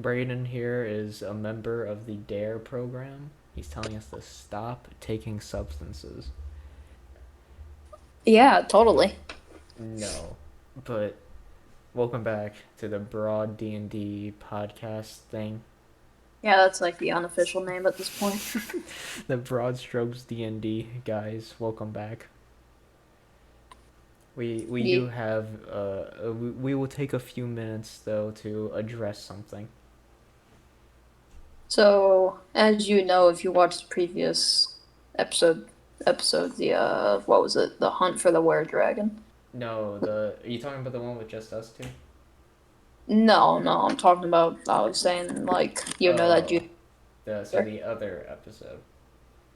Braden here is a member of the DARE program. He's telling us to stop taking substances. Yeah, totally. No, but welcome back to the Broad D&D podcast thing. Yeah, that's like the unofficial name at this point. The BroadStrokes D&D guys, welcome back. We Yeah. do have we will take a few minutes though to address something. So, as you know, if you watched the previous episode, the what was it? The Hunt for the Were Dragon. No, the are you talking about the one with just us two? No, no, I'm talking about. I was saying like you know that Oh, you the other episode.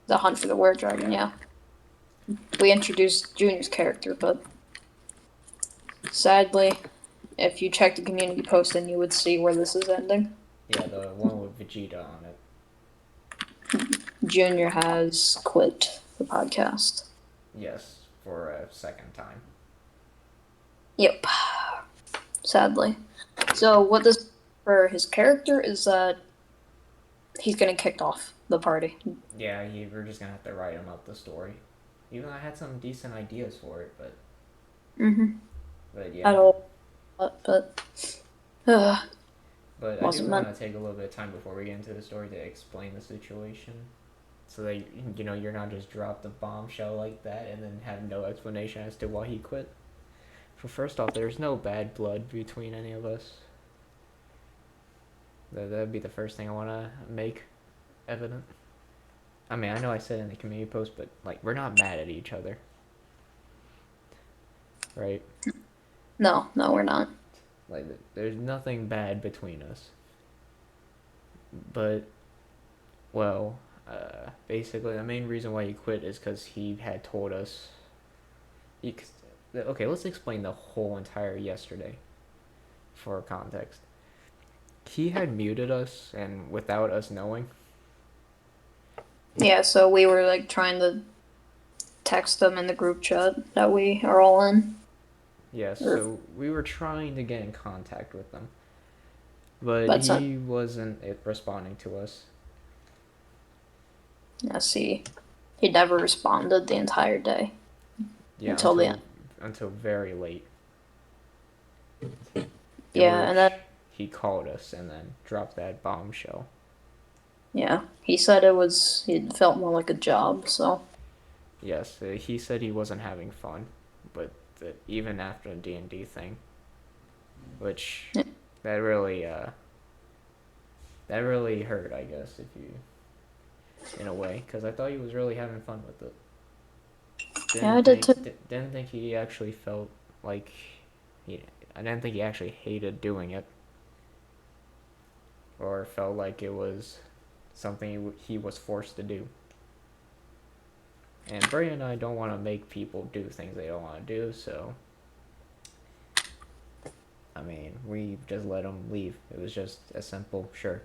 the Hunt for the Were Dragon. Yeah, we introduced Junior's character, but sadly, if you check the community post, then you would see where this is ending. Yeah, the one with Vegeta on it. Junior has quit the podcast. Yes, for a second time. Yep, sadly. So what this for his character is that he's getting kicked off the party. Yeah, we're just gonna have to write him up the story. Even though I had some decent ideas for it, Mm-hmm. but yeah. At all, but uh, But I do wasn't want meant. to take a little bit of time before we get into the story to explain the situation, so that you're not just dropped a bombshell like that and then have no explanation as to why he quit. For first off, there's no bad blood between any of us. That'd be the first thing I want to make evident. I mean, I know I said in the community post, but like we're not mad at each other, right? No, no, we're not. Like there's nothing bad between us. But well, basically the main reason why he quit is because he had told us. He, okay, let's explain the whole entire yesterday for context. He had muted us and without us knowing. Yeah, so we were like trying to text them in the group chat that we are all in. Yes, Or, so we were trying to get in contact with them, but but he wasn't responding to us. yeah, see, he never responded the entire day Yeah, until the end. until very late, in Yeah, and then which he called us and then dropped that bombshell. yeah, he said it felt more like a job. So Yes, he said he wasn't having fun, but even after the D&D thing, which yeah, that really that really hurt, I guess, if you in a way, because I thought he was really having fun with it. yeah, I did too. Didn't think he actually felt like he. I didn't think he actually hated doing it, or felt like it was something he was forced to do. And Bray and I don't want to make people do things they don't want to do, so I mean, we just let him leave. It was just as simple, sure.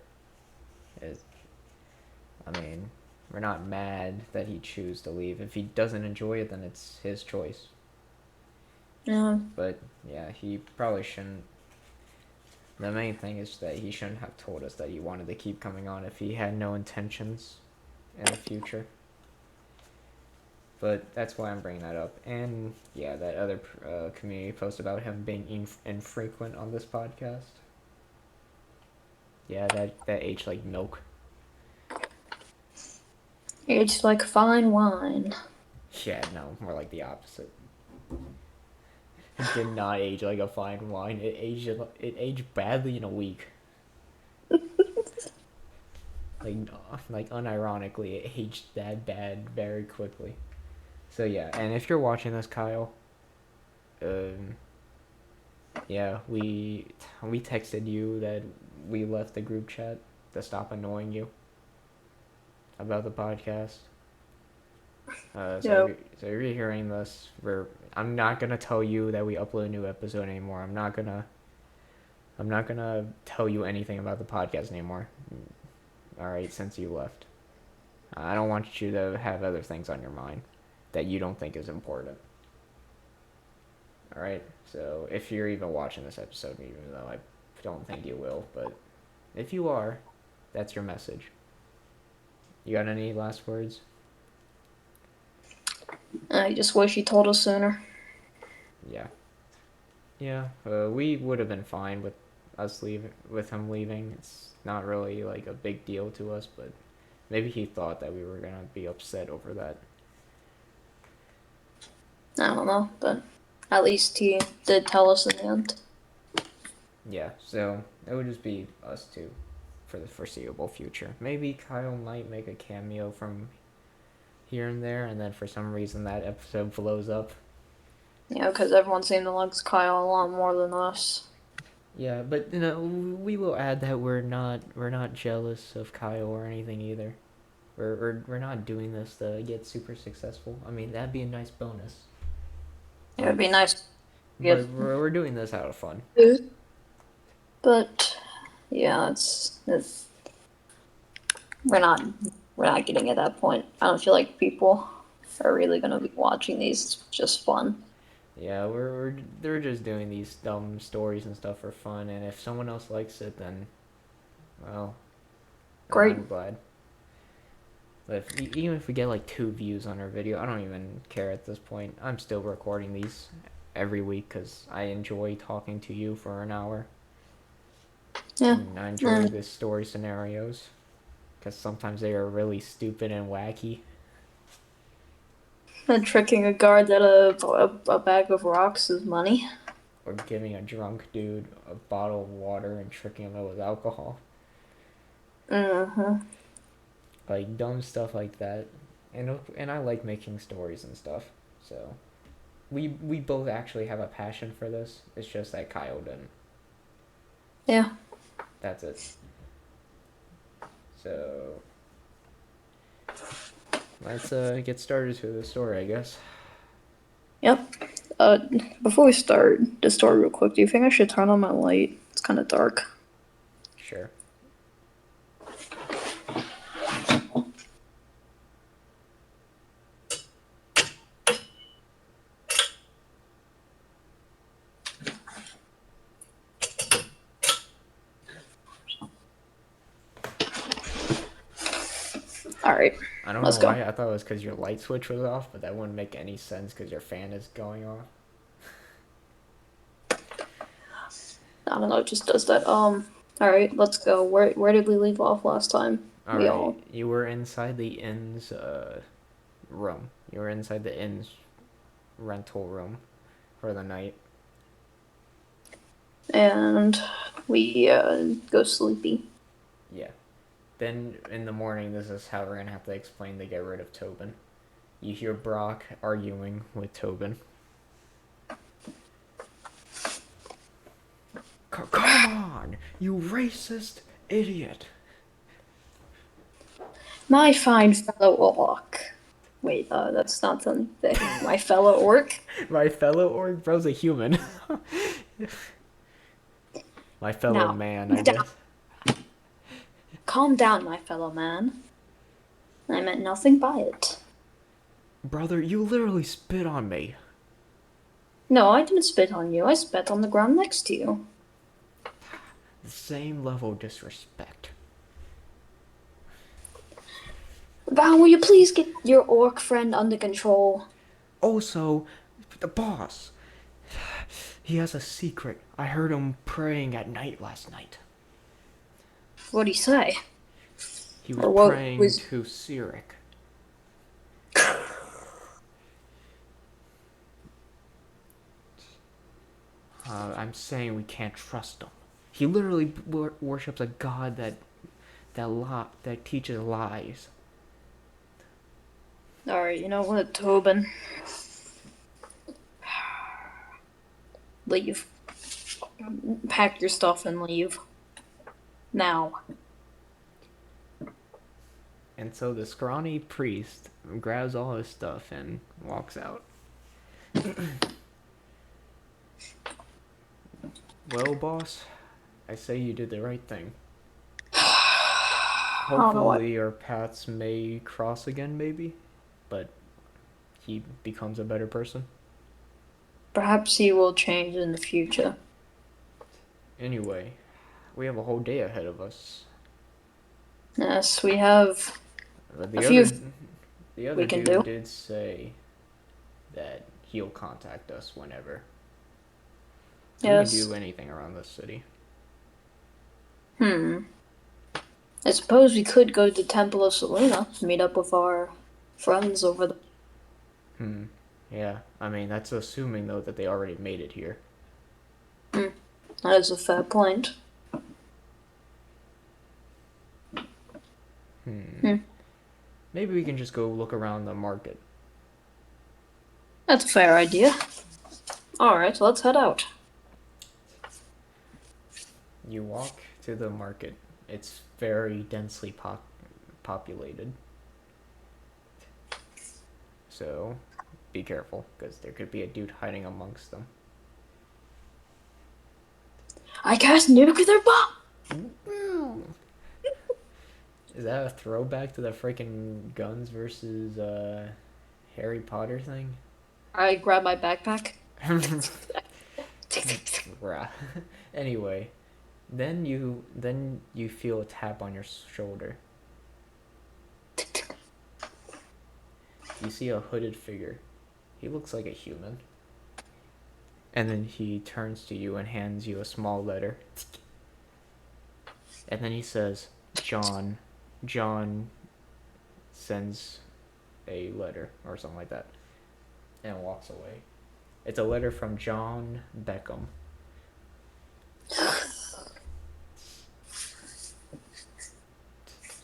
It, I mean, we're not mad that he chose to leave. If he doesn't enjoy it, then it's his choice. Yeah, But yeah, he probably shouldn't. The main thing is that he shouldn't have told us that he wanted to keep coming on if he had no intentions in the future. But that's why I'm bringing that up. And yeah, that other community post about him being infrequent on this podcast. Yeah, that aged like milk. it's like fine wine. Yeah, no, more like the opposite. It did not age like a fine wine. It aged badly in a week. Like unironically, it aged that bad very quickly. So yeah, and if you're watching this, Kyle, um, yeah, we texted you that we left the group chat to stop annoying you about the podcast. Yeah, So if you're hearing this, I'm not gonna tell you that we upload a new episode anymore. I'm not gonna tell you anything about the podcast anymore. All right, since you left, I don't want you to have other things on your mind that you don't think is important. All right. So if you're even watching this episode, even though I don't think you will, but If you are, that's your message. You got any last words? I just wish he told us sooner. Yeah. Yeah, we would have been fine with with him leaving. It's not really like a big deal to us, but maybe he thought that we were gonna be upset over that. I don't know, but at least he did tell us in the end. Yeah, so it would just be us two for the foreseeable future. Maybe Kyle might make a cameo from here and there, and then for some reason that episode blows up. Yeah, because everyone seemed to like Kyle a lot more than us. Yeah, but we will add that we're not jealous of Kyle or anything either. We're not doing this to get super successful. I mean, that'd be a nice bonus. It would be nice to But give. we're doing this out of fun. But yeah, it's we're not we're not getting at that point. I don't feel like people are really gonna be watching these. It's just fun. Yeah, they're just doing these dumb stories and stuff for fun, and if someone else likes it, then well, then Great. I'm glad. But even if we get like 2 views on our video, I don't even care at this point. I'm still recording these every week because I enjoy talking to you for an hour. Yeah. And I enjoy the story scenarios because sometimes they are really stupid and wacky. And tricking a guard that a bag of rocks is money. Or giving a drunk dude a bottle of water and tricking him with alcohol. Mm-hmm. Like dumb stuff like that. And I like making stories and stuff. So we both actually have a passion for this. It's just that Kyle didn't. Yeah. That's it. So let's get started to the story, I guess. Yep. Before we start the story real quick, do you think I should turn on my light? It's kind of dark. Sure. All right. I don't Let's know go. why. I thought it was because your light switch was off, but that wouldn't make any sense because your fan is going off. I don't know. It just does that. All right. Let's go. Where did we leave off last time? All We right, all. you were inside the inn's room. You were inside the inn's rental room for the night. And we go sleepy. Yeah. Then in the morning, this is how we're gonna have to explain to get rid of Tobin. You hear Brock arguing with Tobin. Come on, you racist idiot! My fine fellow orc. Wait, that's not something. My fellow orc. My fellow orc bro's a human. My fellow Now, man, I guess. calm down, my fellow man. I meant nothing by it. Brother, you literally spit on me. No, I didn't spit on you. I spit on the ground next to you. The same level of disrespect. Val, will you please get your orc friend under control? Also, the boss. He has a secret. I heard him praying at night last night. What'd he say? He was Or what praying was... to Cyric. I'm saying we can't trust him. He literally worships a god that teaches lies. Alright, you know what, Tobin? Leave. Pack your stuff and leave. Now. And so the scrawny priest grabs all his stuff and walks out. Well, boss, I say you did the right thing. Hopefully our paths may cross again, maybe, but he becomes a better person. Perhaps he will change in the future. Anyway, we have a whole day ahead of us. Yes, we have But a few the other we can dude do. did say that he'll contact us whenever. We can Yes. do anything around this city. Hmm. I suppose we could go to the Temple of Selena, meet up with our friends over there. Hmm. Yeah. I mean, that's assuming though that they already made it here. Hmm. That is a fair point. Hmm. Hmm. Maybe we can just go look around the market. That's a fair idea. Alright, let's head out. You walk to the market. It's very densely populated. So be careful, because there could be a dude hiding amongst them. I cast nuclear bomb! Is that a throwback to the freaking guns versus Harry Potter thing? I grab my backpack. Bruh. Anyway, then you feel a tap on your shoulder. You see a hooded figure. He looks like a human. And then he turns to you and hands you a small letter. And then he says, John. John sends a letter or something like that. And walks away. It's a letter from John Beckham.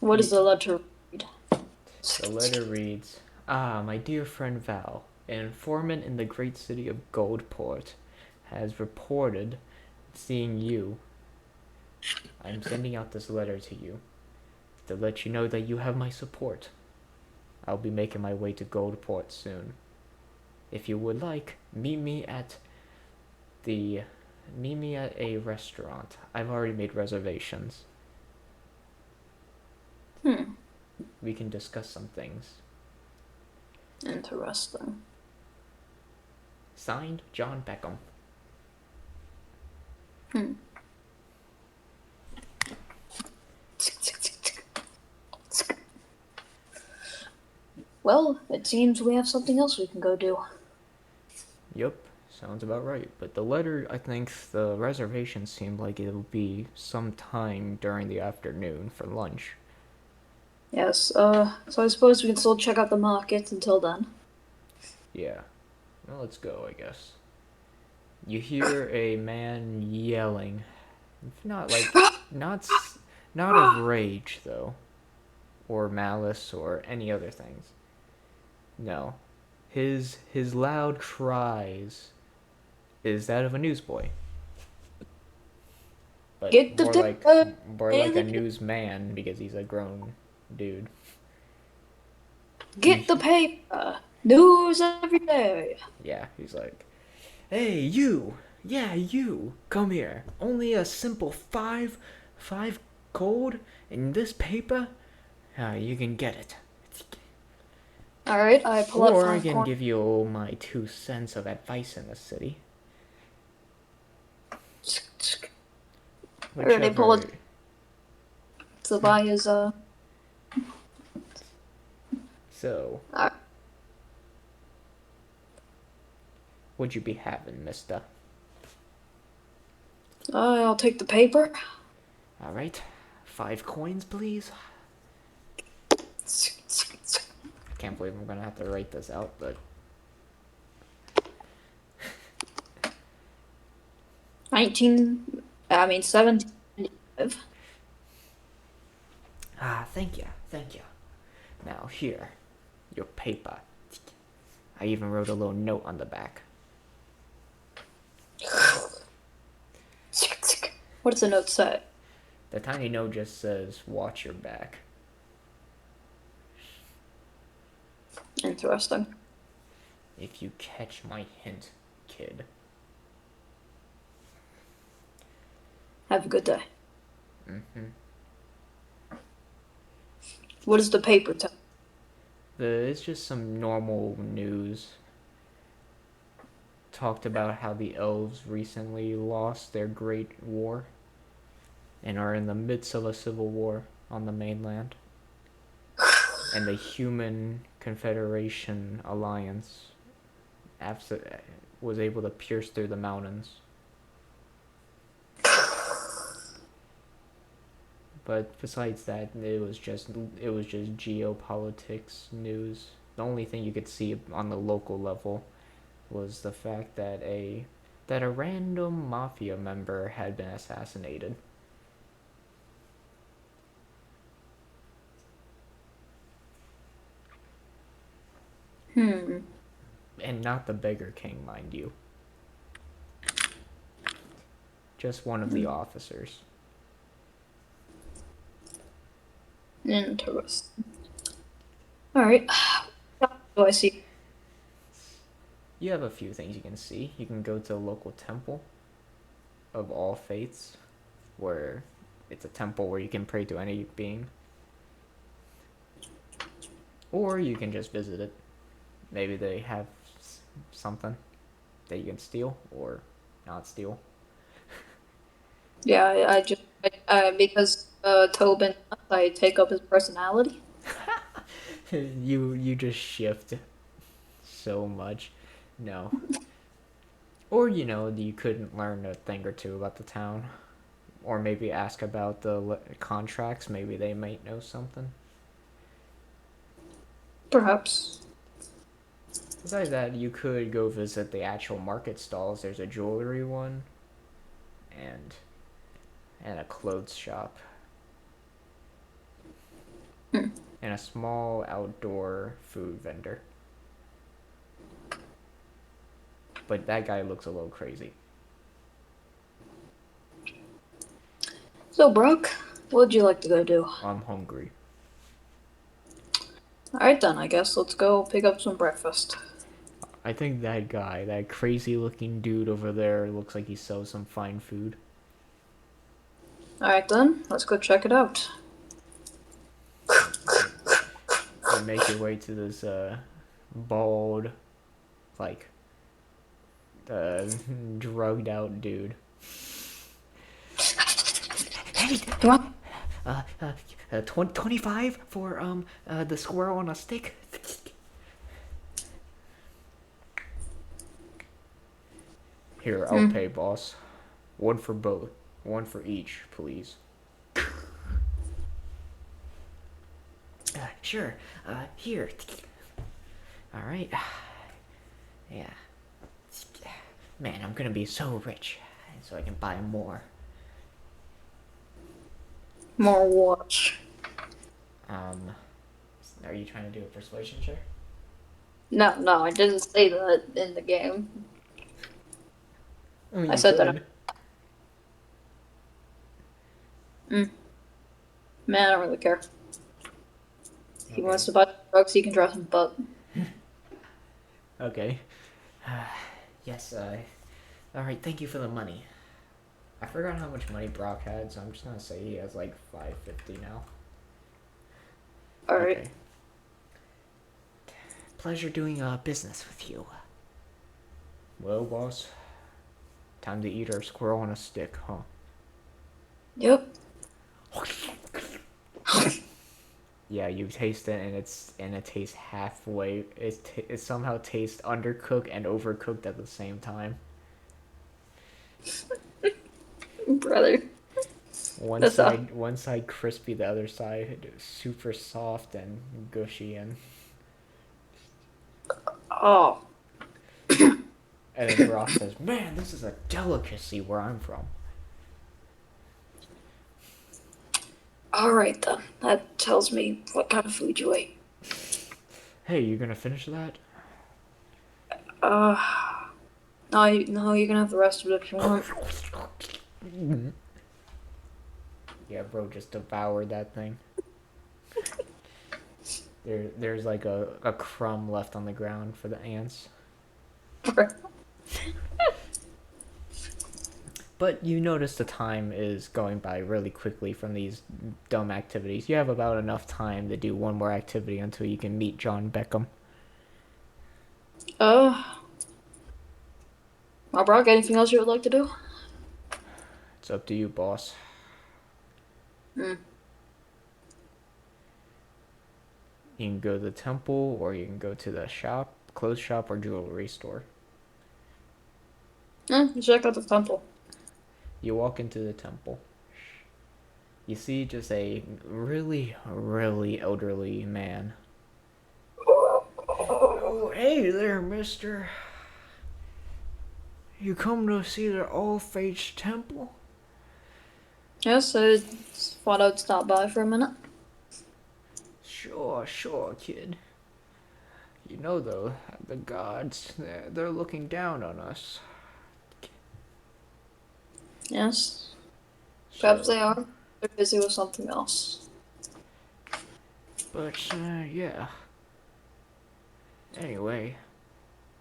What You, does the letter read? the letter reads, Ah, my dear friend Val, an informant in the great city of Goldport has reported seeing you. I'm sending out this letter to you to let you know that you have my support. I'll be making my way to Goldport soon. If you would like, the meet me at a restaurant. I've already made reservations. Hmm. We can discuss some things. Interesting. Signed, John Beckham. Hmm. Well, it seems we have something else we can go do. Yup, sounds about right. But the letter, I think the reservation seemed like it'll be sometime during the afternoon for lunch. Yes, so I suppose we can still check out the market until then. Yeah. Well, let's go, I guess. You hear a man yelling. Not like, not, not of rage, though. Or malice, or any other things. No. His loud cries is that of a newsboy. But Get the paper, more like a daily. newsman because he's a grown dude. You Get the paper. News every day. yeah, he's like, "Hey, you. Yeah, you. Come here. Only a simple five gold in this paper? You can get it. Alright, I pull out Or I five can coins. give you my 2 cents of advice in the city. Alright, I pull Whichever." it to buy his, So, uh, would you be having, mister? I'll take the paper. Alright. 5 coins, please. I can't believe I'm gonna have to write this out, but 17. thank you, thank you. Now here, your paper. I even wrote a little note on the back. What does the note say? The tiny note just says, "Watch your back." Interesting. If you catch my hint, kid. Have a good day. Mm-hmm. What does the paper tell? It's just some normal news. Talked about how the elves recently lost their great war. and are in the midst of a civil war on the mainland. And the Human Confederation Alliance was able to pierce through the mountains. But besides that, it was just geopolitics news. The only thing you could see on the local level was the fact that a random mafia member had been assassinated. Hmm. And not the beggar king, mind you. Just one of the officers. Interesting. All right. What do I see? You have a few things you can see. You can go to a local temple of all faiths, where it's a temple where you can pray to any being. Or you can just visit it. Maybe they have something that you can steal or not steal. Yeah, I just because Tobin, I take up his personality. you just shift so much. No. Or you couldn't learn a thing or two about the town, or maybe ask about the contracts. Maybe they might know something. Perhaps. Besides that, you could go visit the actual market stalls. There's a jewelry one, and a clothes shop, Hmm. and a small outdoor food vendor. But that guy looks a little crazy. So, Brock, what would you like to go do? I'm hungry. All right, then. I guess let's go pick up some breakfast. I think that guy, that crazy looking dude over there, looks like he sells some fine food. All right, then. Let's go check it out. You make your way to this bald, like, uh, drugged out dude. Hey, You want? 25 for the squirrel on a stick. Here, I'll pay, boss. One for both. One for each, please. Sure. Here. All right. Yeah. Man, I'm gonna be so rich, so I can buy more. More watch. Um, are you trying to do a persuasion check? No, no, I didn't say that in the game. I mean, I you said that. could. Man, I don't really care. If he Okay. wants to buy drugs, he can dress him butt. Okay. Yes. All right. Thank you for the money. I forgot how much money Brock had, so I'm just gonna say he has like 550 now. All right. Okay. Pleasure doing business with you. Well, boss. Time to eat our squirrel on a stick, huh? Yep. Yeah, you taste it, and it tastes halfway. It somehow tastes undercooked and overcooked at the same time. Brother. One That's a. side, one side crispy, the other side super soft and gushy, Oh. and then Brock says, "Man, this is a delicacy where I'm from." All right then. That tells me what kind of food you ate. Hey, you gonna finish that? Uh. No, no, you can have the rest of it if you want. Yeah, bro, just devoured that thing. There's like a crumb left on the ground for the ants. But you notice the time is going by really quickly from these dumb activities. You have about enough time to do one more activity until you can meet John Beckham. Uh. Well, Brock, anything else you would like to do? It's up to you, boss. Mm. You can go to the temple, or you can go to the shop, clothes shop, or jewelry store. Check out the temple. You walk into the temple. You see just a really, really elderly man. Oh, hey there, mister. You come to see the all-faith temple? Yes, I thought I'd stop by for a minute. Sure, sure, kid. You know, though, the gods, they're looking down on us. Yes, perhaps So, they are. They're busy with something else. but, yeah. Anyway,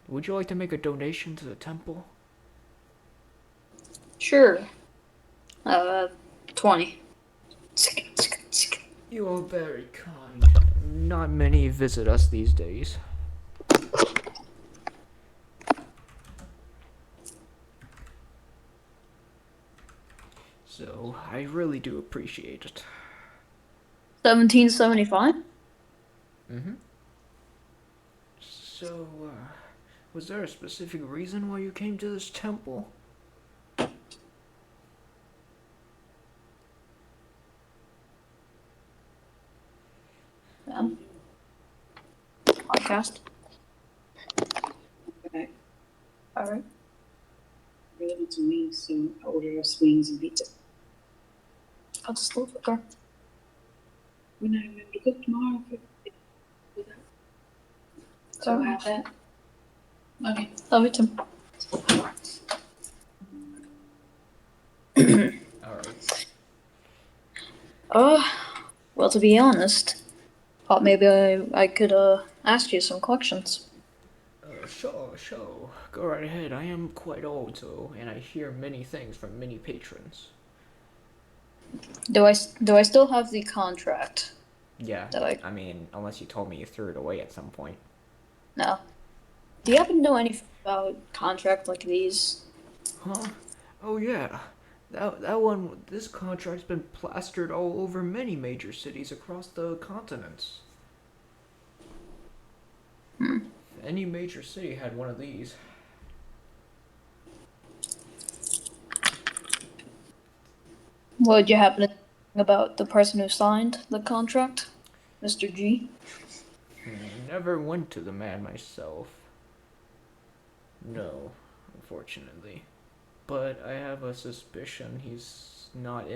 would you like to make a donation to the temple? Sure. 20. You are very kind. Not many visit us these days. So, I really do appreciate it. 1775? Mm-hmm. So, was there a specific reason why you came to this temple? Yeah. Podcast. Okay. Alright. Related to me, so I order us wings and pizza. I'll just leave it there. We're not even able to cook tomorrow. So I'll have that. Okay. Love you too. Alright. Uh, well, to be honest, thought maybe I could ask you some questions. Sure. Go right ahead. I am quite old, so, and I hear many things from many patrons. Do I still have the contract Yeah, that I I mean, unless you told me you threw it away at some point. no? Do you happen to know anything about contract like these? Huh? Oh yeah. That one, this contract's been plastered all over many major cities across the continents. Any major city had one of these. Would you happen to know about the person who signed the contract, Mr. G? Never went to the man myself. No, unfortunately. But I have a suspicion he's not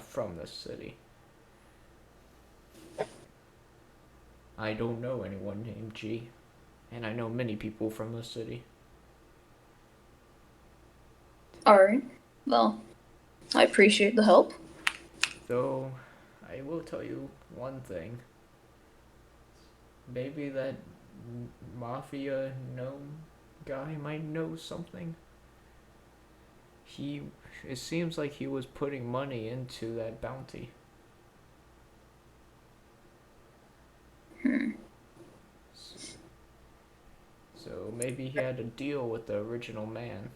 from this city. I don't know anyone named G, and I know many people from the city. Alright. Well, I appreciate the help. Though, I will tell you one thing. Maybe that mafia gnome guy might know something. It seems like he was putting money into that bounty. So maybe he had a deal with the original man.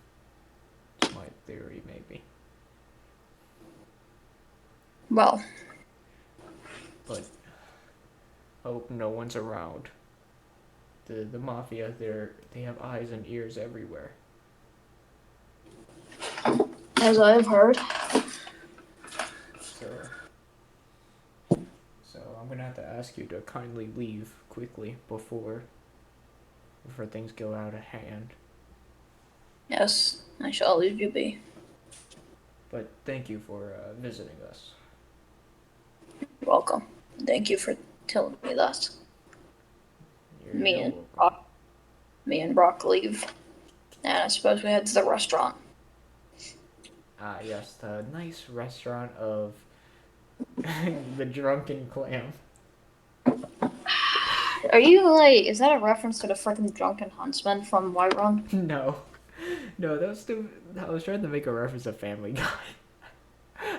It's my theory, maybe. Well, But hope no one's around. The mafia, they have eyes and ears everywhere. as I have heard. So I'm gonna have to ask you to kindly leave quickly before things go out of hand. Yes, I shall leave you be. But thank you for visiting us. You're welcome. Thank you for telling me that. Welcome. Me and Brock leave. And I suppose we head to the restaurant. Ah, yes, the nice restaurant of the Drunken Clam. Are you like, is that a reference to the freaking drunken huntsman from Whiterun? No, that was stupid. I was trying to make a reference to Family Guy.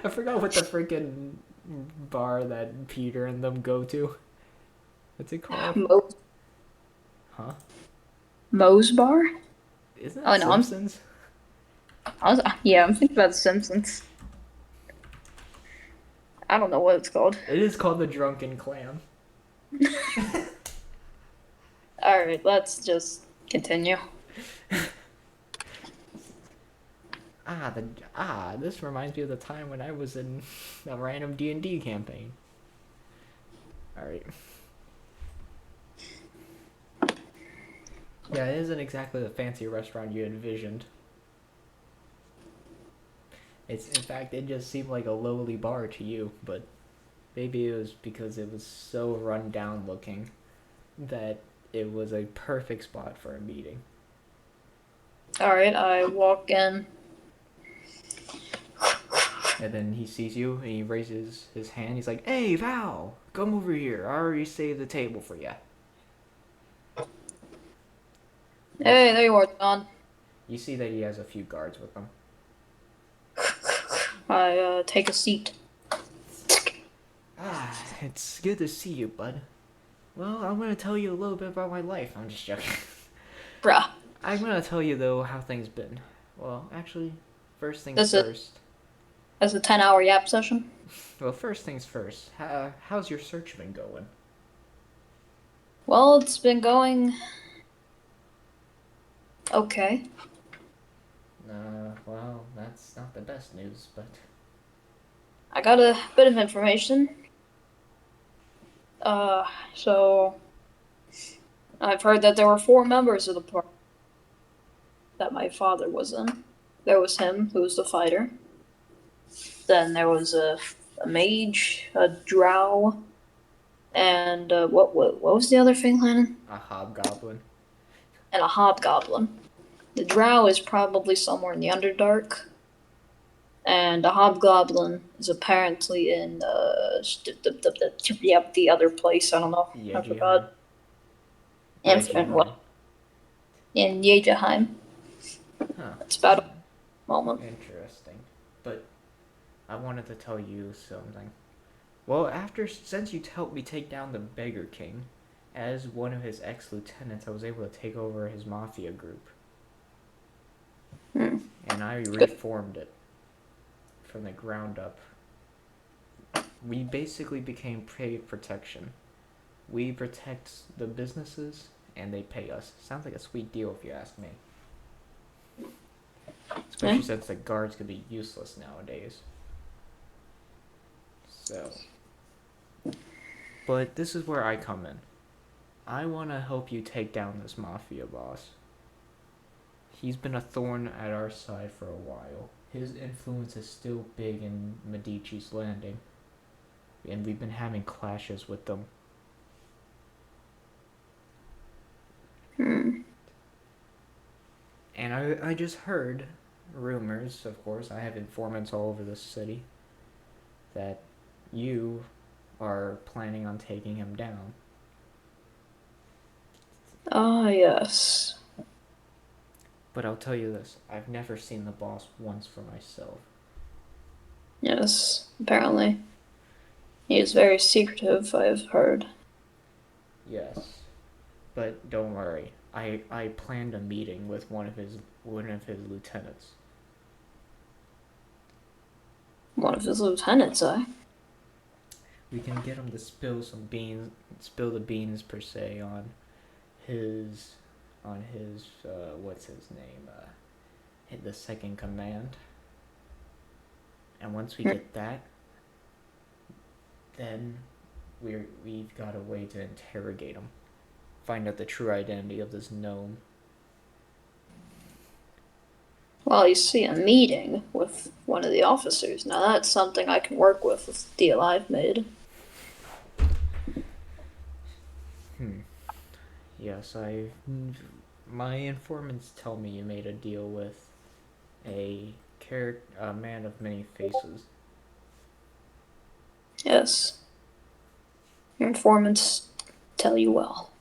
I forgot what the freaking bar that Peter and them go to. What's it called? Huh? Moe's Bar? Isn't Oh that no, Simpsons? I'm thinking about The Simpsons. I don't know what it's called. It is called the Drunken Clam. Alright, let's just continue. This reminds me of the time when I was in a random D&D campaign. Alright. Yeah, it isn't exactly the fancy restaurant you envisioned. In fact, it just seemed like a lowly bar to you, but maybe it was because it was so run down looking that it was a perfect spot for a meeting. Alright, I walk in. And then he sees you and he raises his hand. He's like, "Hey, Val, come over here. I already saved the table for you." Hey, there you are, John. You see that he has a few guards with him. I take a seat. It's good to see you, bud. Well, I'm gonna tell you a little bit about my life. I'm just joking. Bruh. I'm gonna tell you, though, how things been. Well, actually, first things That's first. That's a 10-hour yap session. Well, first things first. How's your search been going? Well, it's been going okay. Well, that's not the best news, but... I got a bit of information. So I've heard that there were 4 members of the party that my father was in. There was him, who was the fighter. Then there was a mage, a drow, and what was the other thing, Lennon? A hobgoblin. And a hobgoblin. The drow is probably somewhere in the Underdark, and the hobgoblin is apparently in the other place. I don't know. I forgot. And what? In Yejaheim. Huh. That's about a moment. Interesting. But I wanted to tell you something. Well, since you helped me take down the Beggar King, as one of his ex-lieutenants, I was able to take over his mafia group. And I reformed it from the ground up. We basically became paid protection. We protect the businesses, and they pay us. Sounds like a sweet deal if you ask me. Especially since the guards could be useless nowadays. So. But this is where I come in. I want to help you take down this mafia boss. He's been a thorn at our side for a while. His influence is still big in Medici's Landing. And we've been having clashes with them. And I just heard rumors, of course, I have informants all over the city, that you are planning on taking him down. Ah, yes. But I'll tell you this, I've never seen the boss once for myself. Yes, apparently. He is very secretive, I've heard. Yes. But don't worry. I planned a meeting with one of his lieutenants. One of his lieutenants, eh? We can get him to spill the beans per se on his what's his name? The second command. And once we get that, then we've got a way to interrogate him. Find out the true identity of this gnome. Well, you see, a meeting with one of the officers. Now that's something I can work with the deal I've made. Yes, my informants tell me you made a deal with a man of many faces. Yes. Your informants tell you well.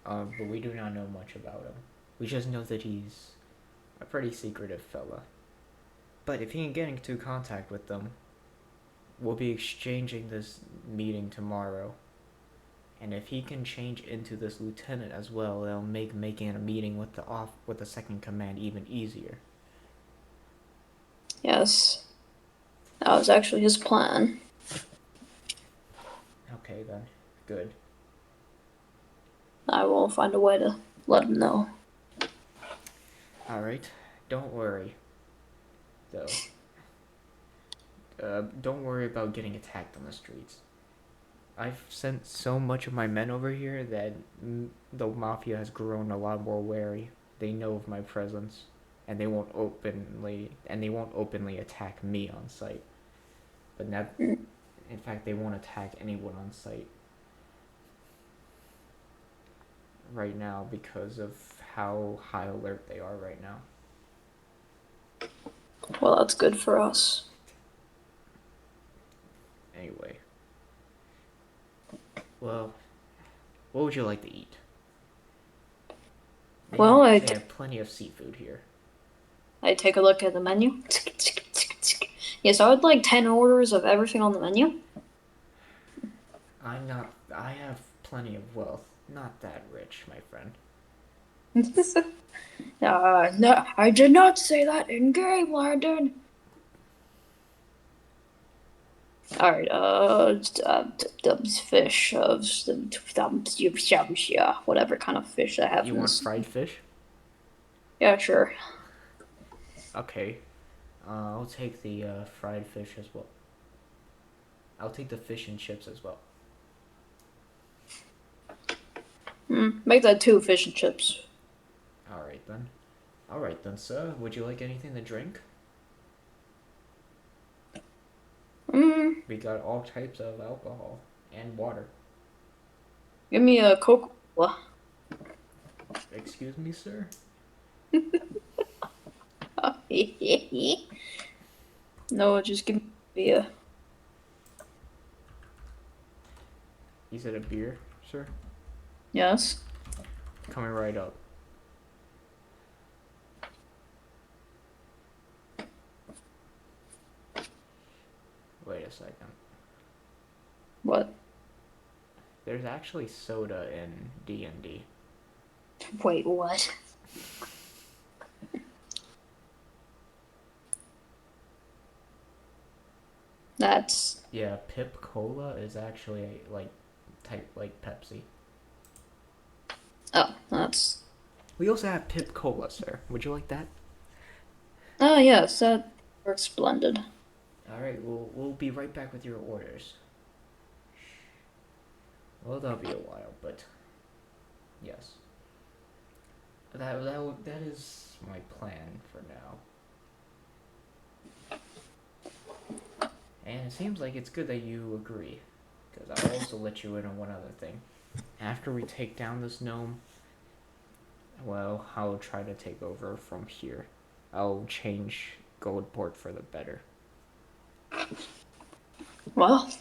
But we do not know much about him. We just know that he's a pretty secretive fella. But if he can get into contact with them, we'll be exchanging this meeting tomorrow. And if he can change into this lieutenant as well, it'll make making a meeting with the second command even easier. Yes. That was actually his plan. Okay then. Good. I will find a way to let him know. Alright. Don't worry. Though. Don't worry about getting attacked on the streets. I've sent so much of my men over here that the mafia has grown a lot more wary. They know of my presence, and they won't openly attack me on sight. But now, in fact, they won't attack anyone on sight right now because of how high alert they are right now. Well, that's good for us. Anyway. Well, what would you like to eat? They have plenty of seafood here. I take a look at the menu. Yes, I would like 10 orders of everything on the menu. I have plenty of wealth. Not that rich, my friend. No, I did not say that in game, Landon. Alright, fish, whatever kind of fish I have. You want fried fish? Yeah, sure. Okay. I'll take the fried fish as well. I'll take the fish and chips as well. Make that 2 fish and chips. Alright then, sir. Would you like anything to drink? We got all types of alcohol and water. Give me a Coca-Cola. Excuse me, sir? No, just give me beer. You said a beer, sir? Yes. Coming right up. Wait a second. What? There's actually soda in D&D. Wait, what? That's... Yeah, Pip Cola is actually like Pepsi. Oh, that's... We also have Pip Cola, sir. Would you like that? Oh, yes, that works splendid. Alright, we'll be right back with your orders. Well, that'll be a while, but yes. That is my plan for now. And it seems like it's good that you agree, because I'll also let you in on one other thing. After we take down this gnome, well, I'll try to take over from here. I'll change Goldport for the better. Well,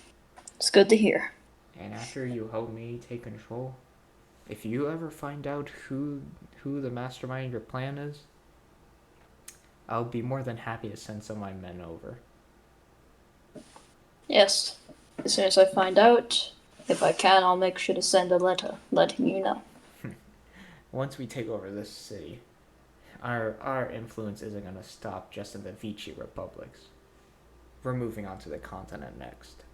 it's good to hear. And after you help me take control, if you ever find out who the mastermind of your plan is, I'll be more than happy to send some of my men over. Yes. As soon as I find out, if I can, I'll make sure to send a letter letting you know. Once we take over this city, our influence isn't going to stop just in the Vichy republics. We're moving on to the continent next.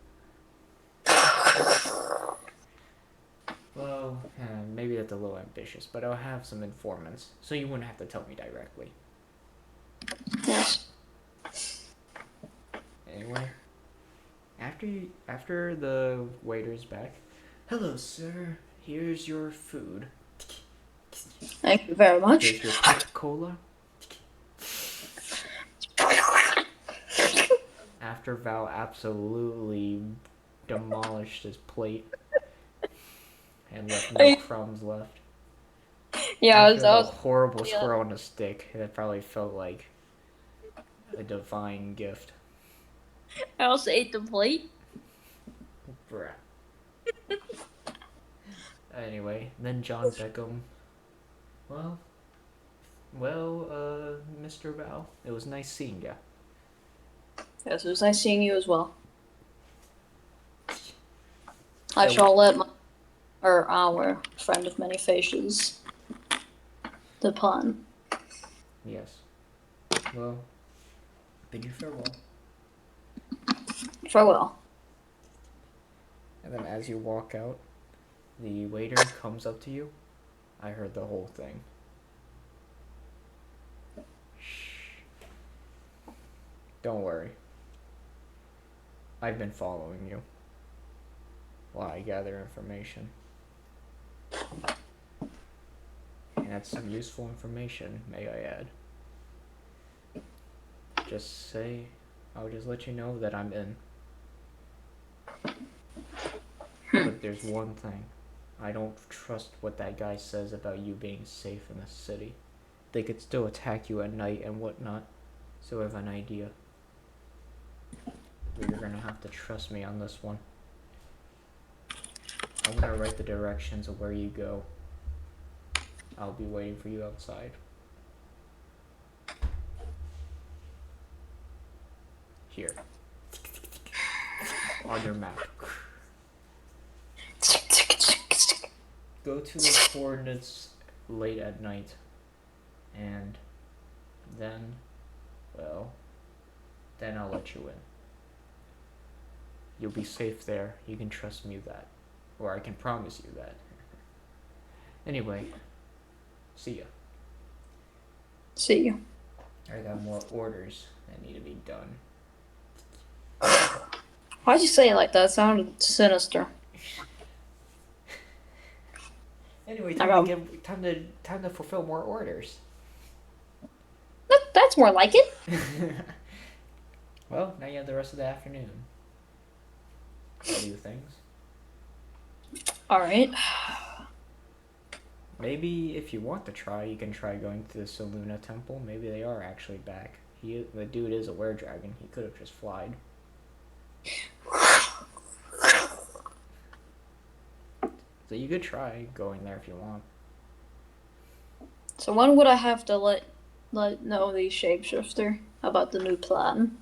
Well, maybe that's a little ambitious, but I'll have some informants, so you wouldn't have to tell me directly. Yes. Anyway, after the waiter's back, hello, sir. Here's your food. Thank you very much. Here's your Coca-Cola. After Val absolutely demolished his plate and left no crumbs left. Yeah, After that was the horrible squirrel on a stick, it probably felt like a divine gift. I also ate the plate. Bruh. Anyway, then John Beckham. Well, Mr. Val, it was nice seeing ya. Yes, it was nice seeing you as well. I shall let our friend of many faces depart. Yes. Well, bid you farewell. Farewell. And then as you walk out, the waiter comes up to you. I heard the whole thing. Shh. Don't worry. I've been following you while I gather information. And that's some useful information, may I add. I'll just let you know that I'm in. But there's one thing. I don't trust what that guy says about you being safe in the city. They could still attack you at night and whatnot. So I have an idea. But you're gonna have to trust me on this one. I'm gonna write the directions of where you go. I'll be waiting for you outside. Here. On your map. Go to the coordinates late at night. And then, well, then I'll let you in. You'll be safe there. You can trust me that. Or I can promise you that. Anyway, see ya. See you. I got more orders that need to be done. Why'd you say it like that? It sounded sinister. Anyway, time to fulfill more orders. That's more like it. Well, now you have the rest of the afternoon to do things. Alright. Maybe if you want to try, you can try going to the Saluna Temple. Maybe they are actually back. The dude is a were-dragon. He could have just flied. So you could try going there if you want. So when would I have to let know the shapeshifter about the new plan?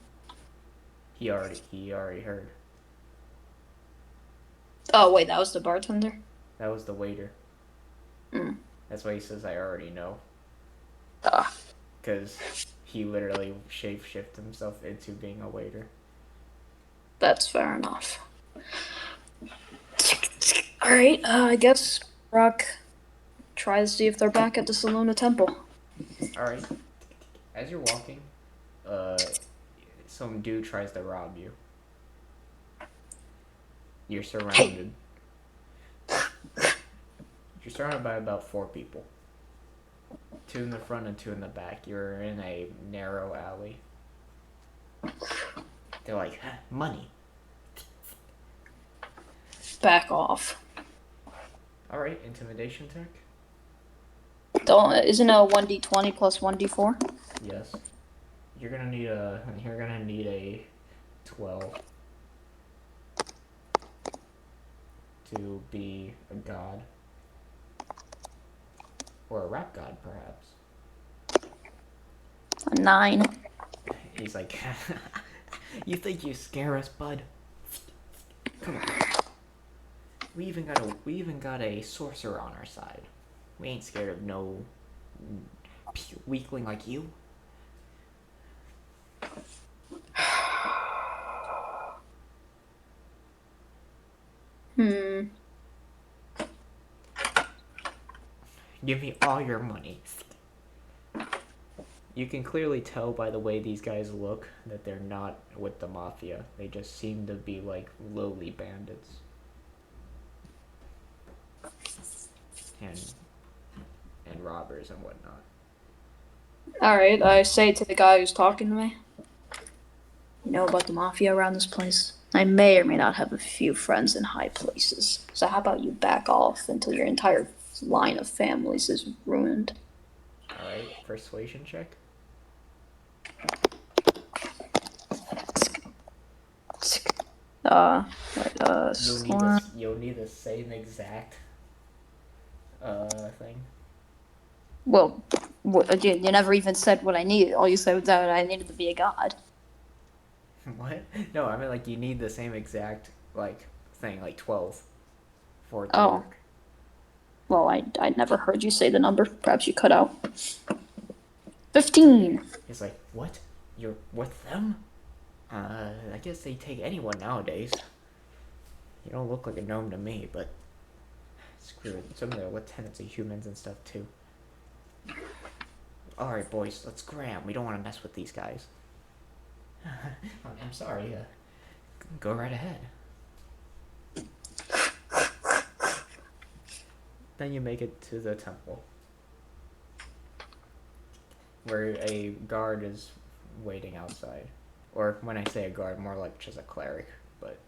He already heard. Oh wait, that was the bartender? That was the waiter. Mm. That's why he says I already know. Ah. Because he literally shapeshifted himself into being a waiter. That's fair enough. Alright, I guess Brock try to see if they're back at the Saluna Temple. Alright. As you're walking, some dude tries to rob you. You're surrounded. You're surrounded by about 4 people. 2 in the front and 2 in the back. You're in a narrow alley. They're like, money. Back off. Alright, intimidation check? Isn't it a 1d20 plus 1d4? Yes. You're gonna need a 12 to be a god. Or a rap god, perhaps. A 9. He's like, you think you scare us, bud? Come on. We even got a sorcerer on our side. We ain't scared of no weakling like you. Give me all your money. You can clearly tell by the way these guys look that they're not with the mafia. They just seem to be like lowly bandits. And robbers and whatnot. Alright, I say to the guy who's talking to me, you know about the mafia around this place? I may or may not have a few friends in high places. So how about you back off until your entire line of families is ruined? Alright, persuasion check. You'll need the same exact thing. Well, you never even said what I needed. All you said was that I needed to be a god. What? No, I mean like you need the same exact like thing, like 12 for it to work. Well, I never heard you say the number. Perhaps you cut out. 15. He's like, what? You're with them? I guess they take anyone nowadays. You don't look like a gnome to me, but screw it. Some of the lieutenants are humans and stuff too. Alright, boys, let's scram. We don't want to mess with these guys. I'm sorry. Go right ahead. Then you make it to the temple, where a guard is waiting outside. Or when I say a guard, more like just a cleric, but...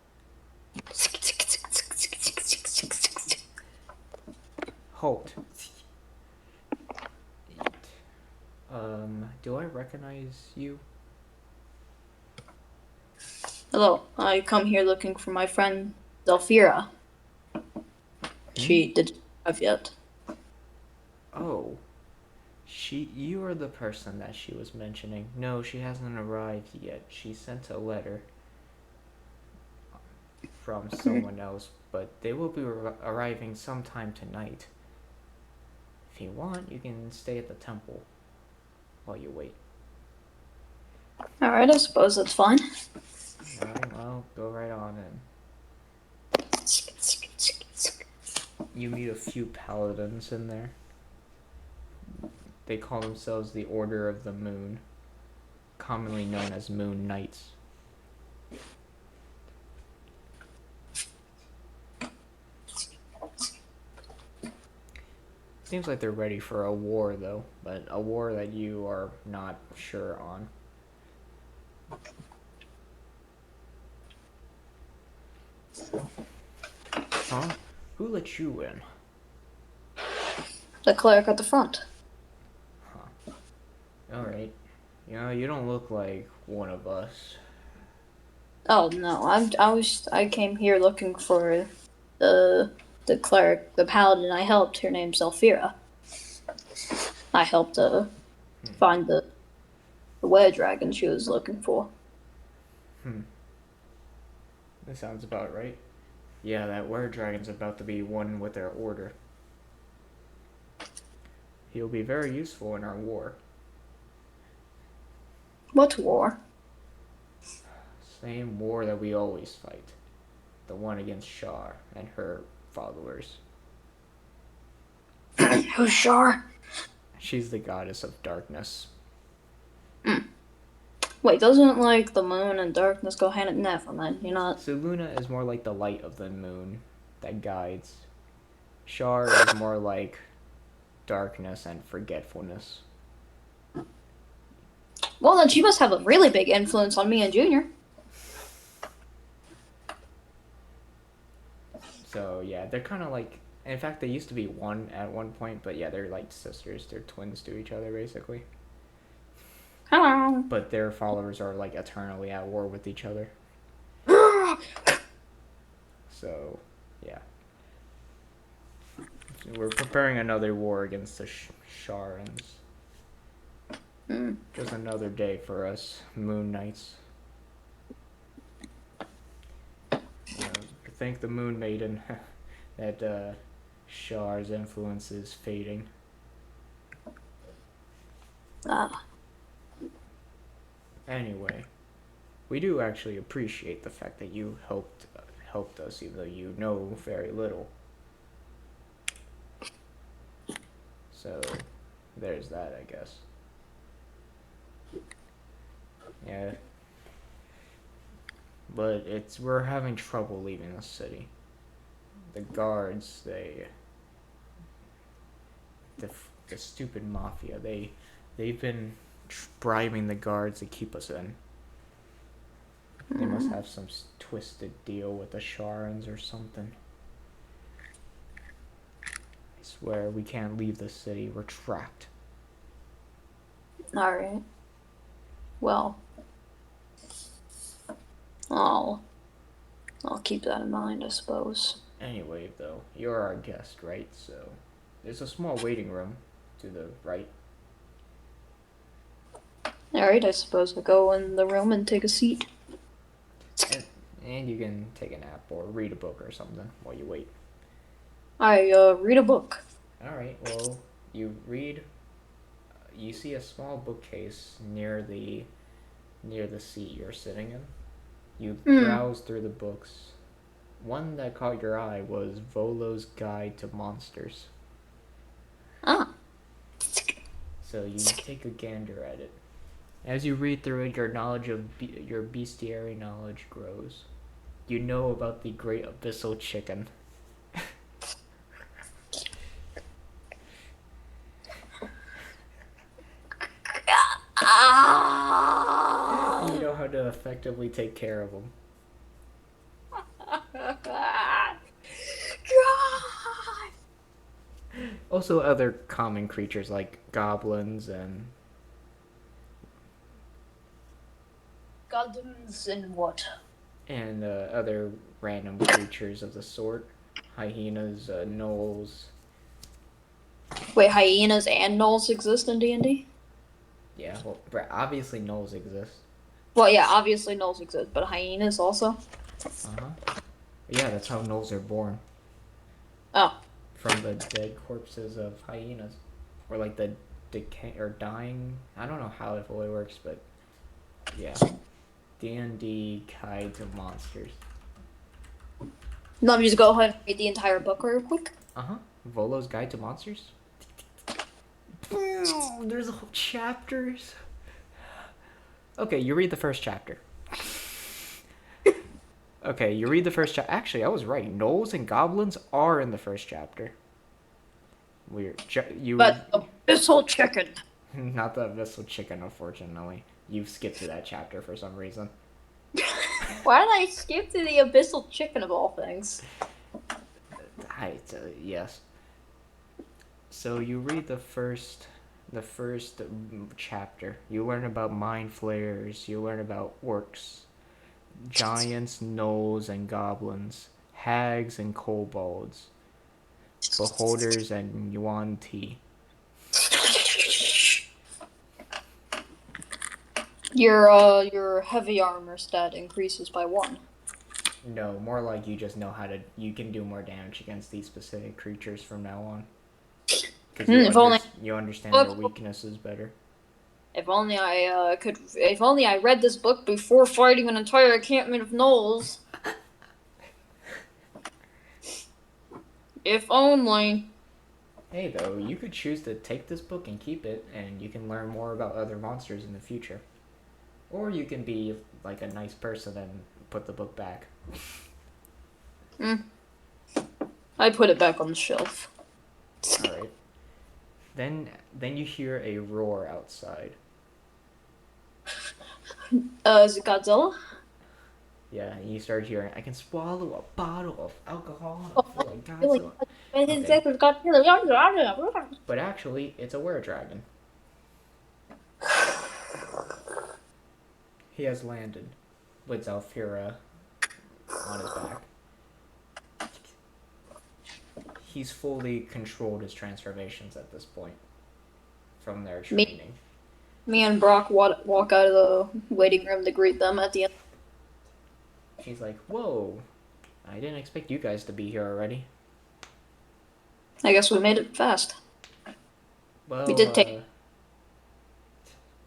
Halt. Do I recognize you? Hello, I come here looking for my friend Zelfira. She didn't arrive yet. Oh. You are the person that she was mentioning. No, she hasn't arrived yet. She sent a letter from someone else, but they will be arriving sometime tonight. If you want, you can stay at the temple while you wait. Alright, I suppose that's fine. Alright, well, go right on in. You meet a few paladins in there. They call themselves the Order of the Moon, commonly known as Moon Knights. Seems like they're ready for a war, though, but a war that you are not sure on. Huh? Who let you in? The cleric at the front. Huh. Alright. You don't look like one of us. Oh no, I came here looking for the cleric, the paladin I helped. Her name's Zelfira. I helped find the were dragon she was looking for. That sounds about right. Yeah, that were dragon's about to be one with their order. He'll be very useful in our war. What war? Same war that we always fight. The one against Shar and her followers. Who's Shar? She's the goddess of darkness. Wait, doesn't like the moon and darkness go hand in hand? Man, you're not. So Luna is more like the light of the moon that guides. Shar is more like darkness and forgetfulness. Well, then she must have a really big influence on me and Junior. So yeah, they're kind of like. In fact, they used to be one at one point, but yeah, they're like sisters. They're twins to each other, basically. Hello. But their followers are like eternally at war with each other. So, yeah. We're preparing another war against the Sharans. Just another day for us Moon Knights. Thank the Moon Maiden that Shar's influence is fading. Anyway, we do actually appreciate the fact that you helped us, even though you know very little. So, there's that, I guess. Yeah. But we're having trouble leaving the city. The guards, the stupid mafia, they've been bribing the guards to keep us in. They must have some twisted deal with the Sharans or something. I swear, we can't leave the city. We're trapped. Alright. Well, I'll keep that in mind, I suppose. Anyway, though, you're our guest, right? So, there's a small waiting room to the right. Alright, I suppose I'll go in the room and take a seat. And you can take a nap or read a book or something while you wait. I read a book. Alright, well, you read. You see a small bookcase near the near the seat you're sitting in. You Hmm. browse through the books. One that caught your eye was Volo's Guide to Monsters. Ah. So you take a gander at it. As you read through it, your knowledge of your bestiary knowledge grows. You know about the great abyssal chicken. You know how to effectively take care of them. God. Also, other common creatures like goblins and Goblins and what? other random creatures of the sort. Hyenas, gnolls. Wait, hyenas and gnolls exist in D&D? Yeah, well, obviously gnolls exist. Well, yeah, obviously gnolls exist, but hyenas also? Yeah, that's how gnolls are born. Oh. From the dead corpses of hyenas. Or like the decay or dying. I don't know how it fully works, but yeah. D&D Guide to Monsters. Let me just go ahead and read the entire book real quick. Volo's Guide to Monsters? There's whole chapters. Okay, you read the first chapter. Okay, you read the first chapter. Actually, I was right. Gnolls and goblins are in the first chapter. Weird. But abyssal chicken. Not the abyssal chicken, unfortunately. You've skipped to that chapter for some reason. Why did I skip to the abyssal chicken of all things? Yes. So you read the first chapter. You learn about mind flayers. You learn about orcs, giants, gnolls, and goblins, hags and kobolds, beholders and yuan ti. Your heavy armor stat increases by 1. No, more like you just know how to. You can do more damage against these specific creatures from now on. Because you understand their weaknesses better. If only I could. If only I read this book before fighting an entire encampment of gnolls. If only. Hey, though, you could choose to take this book and keep it, and you can learn more about other monsters in the future. Or you can be like a nice person and put the book back. I put it back on the shelf. Alright. Then you hear a roar outside. Is it Godzilla? Yeah, and you start hearing, I can swallow a bottle of alcohol and I feel like Godzilla. Okay. But actually, it's a were-dragon. He has landed with Zalfira on his back. He's fully controlled his transformations at this point from their training. Me and Brock walk out of the waiting room to greet them at the end. She's like, whoa, I didn't expect you guys to be here already. I guess we made it fast. Well, we did take...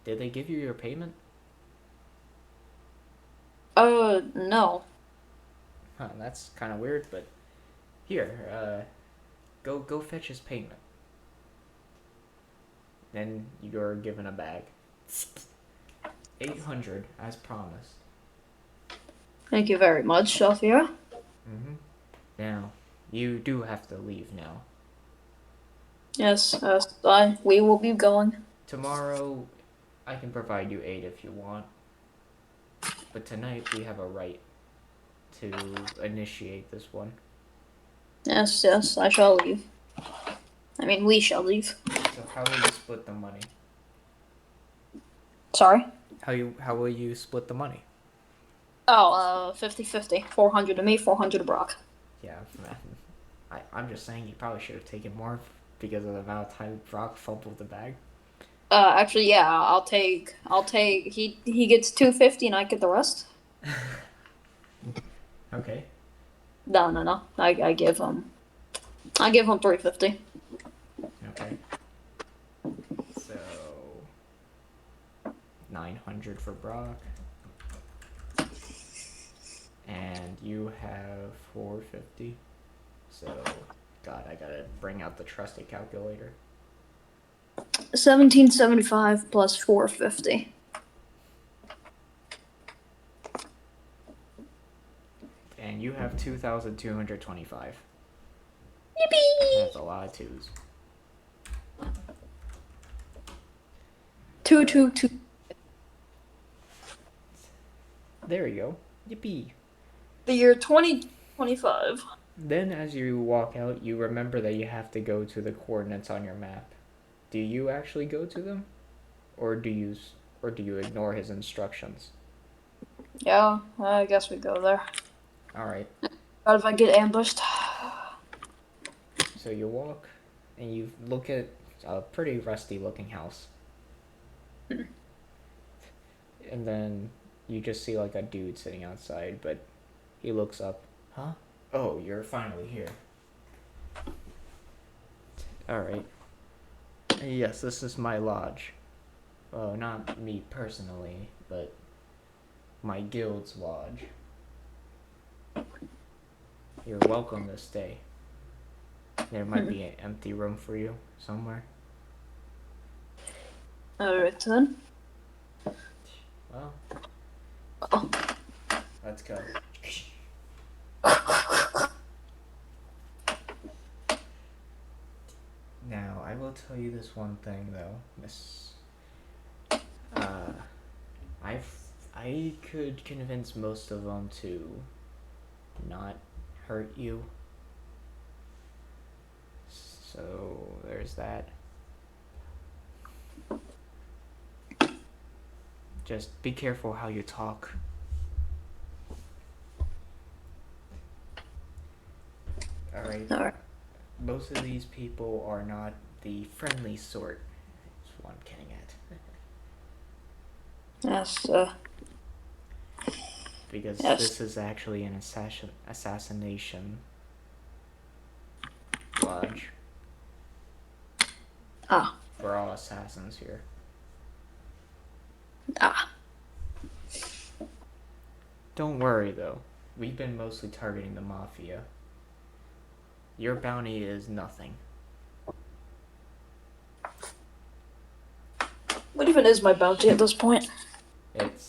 Did they give you your payment? No. Huh, that's kind of weird, but here, go fetch his payment. Then you're given a bag. 800, as promised. Thank you very much, Zalfira. Now, you do have to leave now. Yes, we will be going. Tomorrow, I can provide you aid if you want. But tonight, we have a right to initiate this one. Yes, I shall leave. I mean, we shall leave. So how will you split the money? Sorry? How will you split the money? Oh, 50-50. 400 to me, 400 to Brock. Yeah, I'm just saying you probably should have taken more because of the amount of time Brock fumbled the bag. Actually, yeah, I'll take. He gets 250 and I get the rest. Okay. No. I give him 350. Okay. So 900 for Brock. And you have 450. So, God, I gotta bring out the trusted calculator. 1775 plus 450. And you have 2,225. Yippee! That's a lot of twos. 222. There we go. Yippee. The year 2025. Then as you walk out, you remember that you have to go to the coordinates on your map. Do you actually go to them? Or do you ignore his instructions? Yeah, I guess we go there. Alright. What if I get ambushed? So you walk and you look at a pretty rusty looking house. And then you just see like a dude sitting outside, but he looks up. Huh? Oh, you're finally here. Alright. Yes, this is my lodge. Well, not me personally, but my guild's lodge. You're welcome to stay. There might be an empty room for you somewhere. Alright then. Well, let's go. Now, I will tell you this one thing though, Miss. I could convince most of them to not hurt you. So there's that. Just be careful how you talk. Alright. Alright. Most of these people are not the friendly sort. That's what I'm getting at. Yes, Because yes. this is actually an assassination lodge. Ah. We're all assassins here. Ah. Don't worry though. We've been mostly targeting the mafia. Your bounty is nothing. What even is my bounty at this point?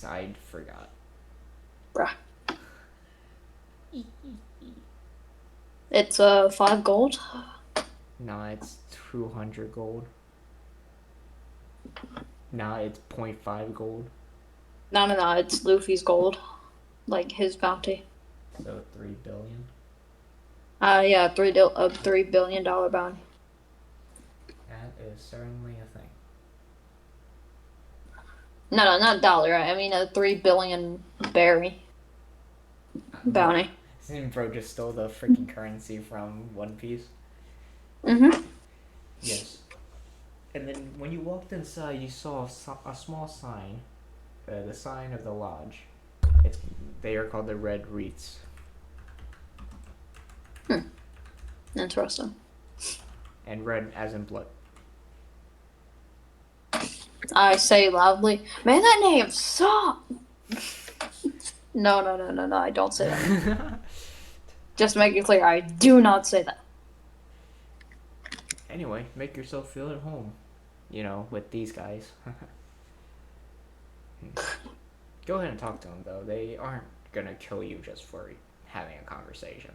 I forgot. Bruh. It's 5 gold. Nah, it's 200 gold. Nah, it's 0.5 gold. No, it's Luffy's gold. Like his bounty. So 3 billion. Yeah, $3 billion bounty. That is certainly a thing. No, not dollar. I mean a 3 billion berry bounty. Bro just stole the freaking currency from One Piece. Mm-hmm. Yes. And then when you walked inside, you saw a small sign, the sign of the lodge. They are called the Red Wreaths. Interesting. And red as in blood. I say loudly, man, that name sucks. No, I don't say that. Just to make it clear, I do not say that. Anyway, make yourself feel at home. You know, with these guys. Go ahead and talk to them, though. They aren't gonna kill you just for having a conversation.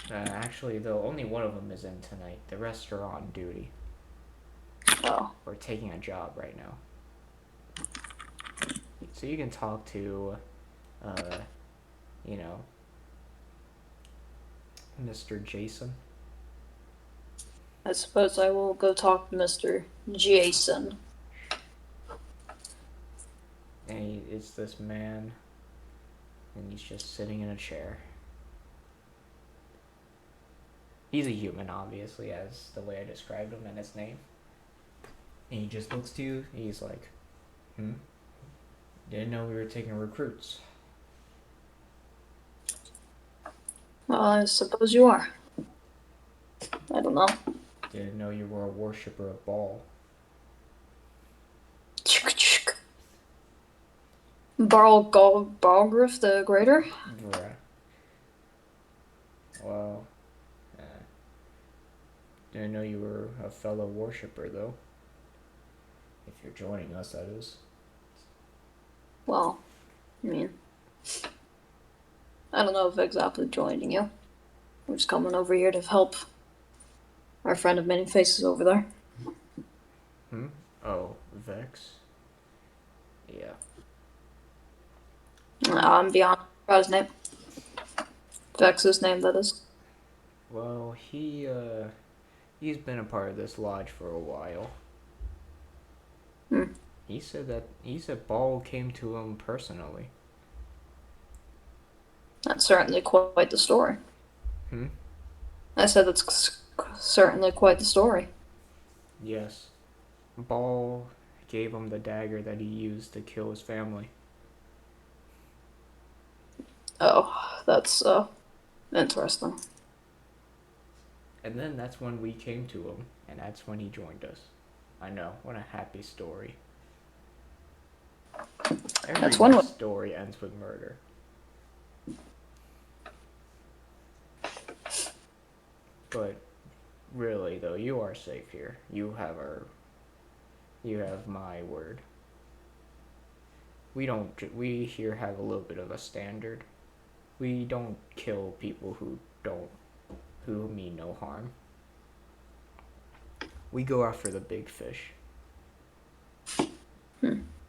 Actually, though, only one of them is in tonight. The rest are on duty. Oh. Or taking a job right now. So you can talk to, you know, Mr. Jason. I suppose I will go talk to Mr. Jason. And it's this man, and he's just sitting in a chair. He's a human, obviously, as the way I described him and his name. And he just looks to you, he's like, didn't know we were taking recruits. Well, I suppose you are. I don't know. Didn't know you were a worshiper of Baal. Balgriff the Greater? Bruh. Well, didn't know you were a fellow worshiper, though. If you're joining us, that is. Well, I mean, I don't know if exactly joining you. I'm just coming over here to help our friend of many faces over there. Oh, Vex? Yeah. I'm beyond his name. Vex's name, that is. Well, he's been a part of this lodge for a while. Hmm. He said Ball came to him personally. That's certainly quite the story. Hmm? I said that's certainly quite the story. Yes. Ball gave him the dagger that he used to kill his family. Oh, that's interesting. And then that's when we came to him, and that's when he joined us. I know, what a happy story. Every That's one way. story ends with murder. But really, though, you are safe here. You have my word. We here have a little bit of a standard. We don't kill people who mean no harm. We go after the big fish.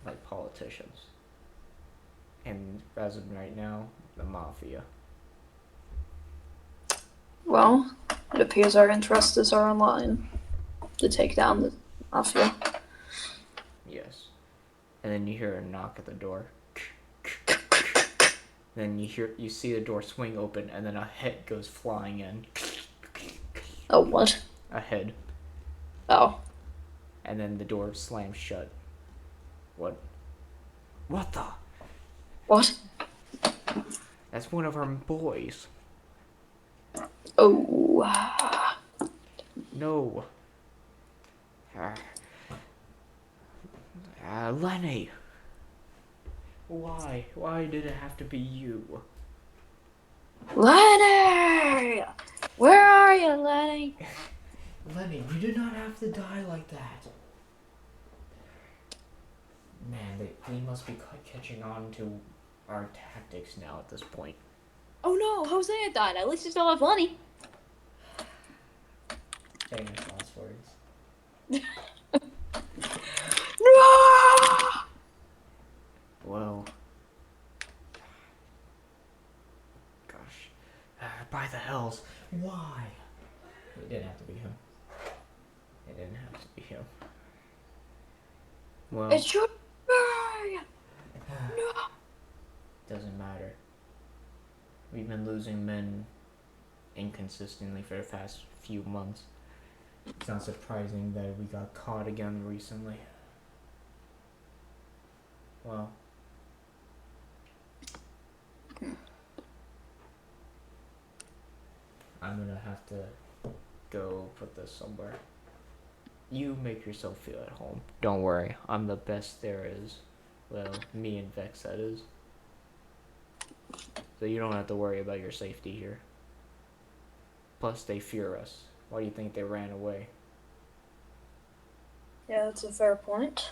Like politicians. And as of right now, the mafia. Well, it appears our interests are aligned to take down the mafia. Yes. And then you hear a knock at the door. Then you see the door swing open, and then a head goes flying in. Oh, what? A head. Oh. And then the door slams shut. What? What the? What? That's one of our boys. Oh. No. Lenny. Why? Why did it have to be you? Lenny! Where are you, Lenny? Lenny, you did not have to die like that. Man, they must be catching on to our tactics now at this point. Oh no, Hosea died. At least you still have Lenny. Famous last words. No! Well, gosh, by the hells, why? It didn't have to be him. It didn't have to be him. Well, It should be! No! doesn't matter. We've been losing men inconsistently for the past few months. It's not surprising that we got caught again recently. Well, I'm gonna have to go put this somewhere. You make yourself feel at home. Don't worry, I'm the best there is. Well, me and Vex, that is. So you don't have to worry about your safety here. Plus, they fear us. Why do you think they ran away? Yeah, that's a fair point.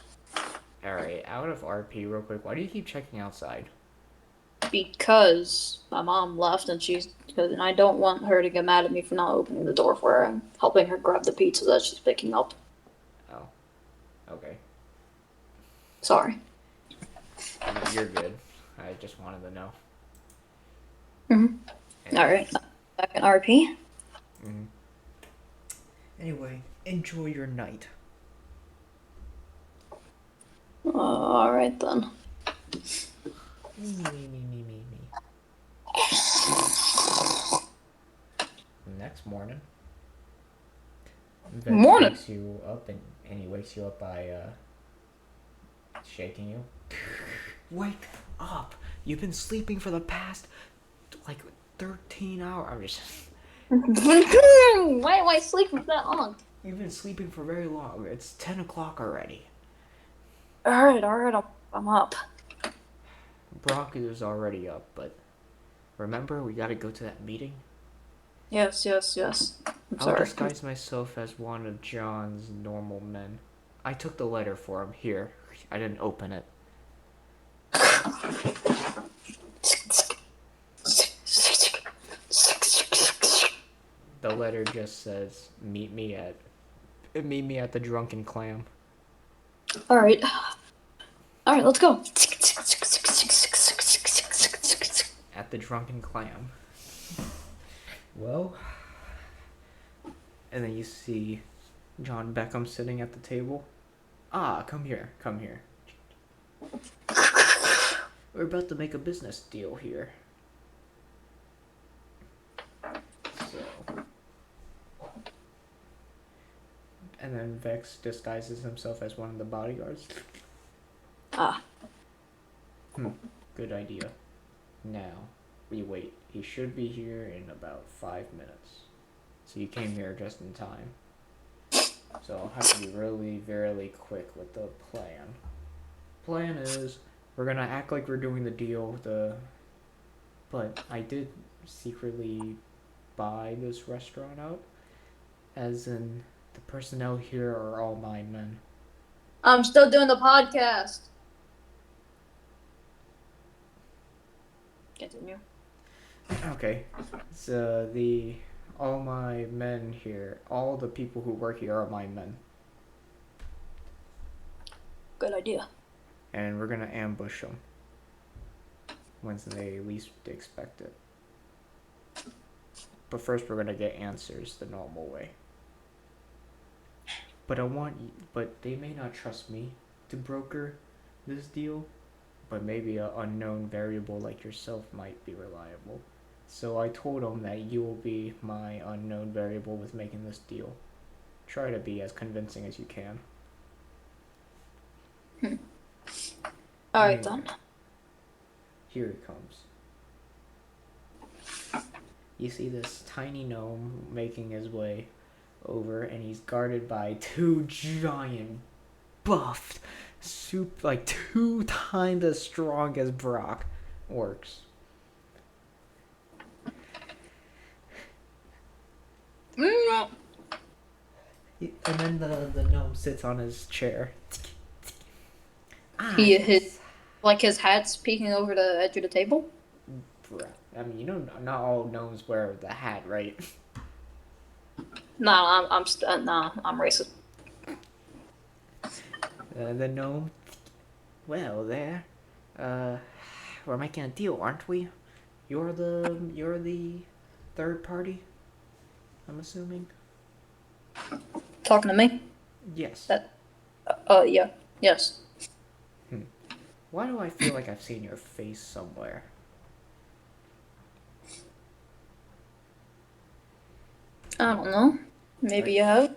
Alright, out of RP real quick, why do you keep checking outside? Because my mom left and I don't want her to get mad at me for not opening the door for her and helping her grab the pizza that she's picking up. Oh. Okay. Sorry. You're good. I just wanted to know. Mm-hmm. Alright. Back in RP. Mm-hmm. Anyway, enjoy your night. Alright then. Me. Next morning. Vex Morning. wakes you up and he wakes you up by shaking you. Wake up! You've been sleeping for the past 13 hours. I'm just Why do I sleep for that long? You've been sleeping for very long. It's 10 o'clock already. Alright, I'm up. Brock is already up, but remember, we gotta go to that meeting? Yes. I'm I'll sorry. disguise myself as one of John's normal men. I took the letter for him. Here. I didn't open it. The letter just says, meet me at the Drunken Clam. Alright, let's go. At the Drunken Clam. Well, and then you see John Beckham sitting at the table. Ah, come here. We're about to make a business deal here. So, and then Vex disguises himself as one of the bodyguards. Ah. Good idea. Now, we wait. He should be here in about 5 minutes. So you came here just in time. So I'll have to be really, really quick with the plan. Plan is, we're gonna act like we're doing the deal, but I did secretly buy this restaurant out. As in, the personnel here are all my men. I'm still doing the podcast. Continue. Okay, so all my men here, all the people who work here are my men. Good idea. And we're gonna ambush them when they least expect it. But first we're gonna get answers the normal way. But they may not trust me to broker this deal, but maybe an unknown variable like yourself might be reliable. So I told them that you will be my unknown variable with making this deal. Try to be as convincing as you can. Alright Anyway, then. Here it comes. You see this tiny gnome making his way over, and he's guarded by two giant, buffed, like 2 times as strong as Brock orcs. And then the gnome sits on his chair. His hat's peeking over the edge of the table. I mean, not all gnomes wear the hat, right? Nah, I'm racist. The gnome. Well, there. We're making a deal, aren't we? You're the third party, I'm assuming. Talking to me? Yes. Yeah. Yes. Why do I feel like I've seen your face somewhere? I don't know. Maybe you have.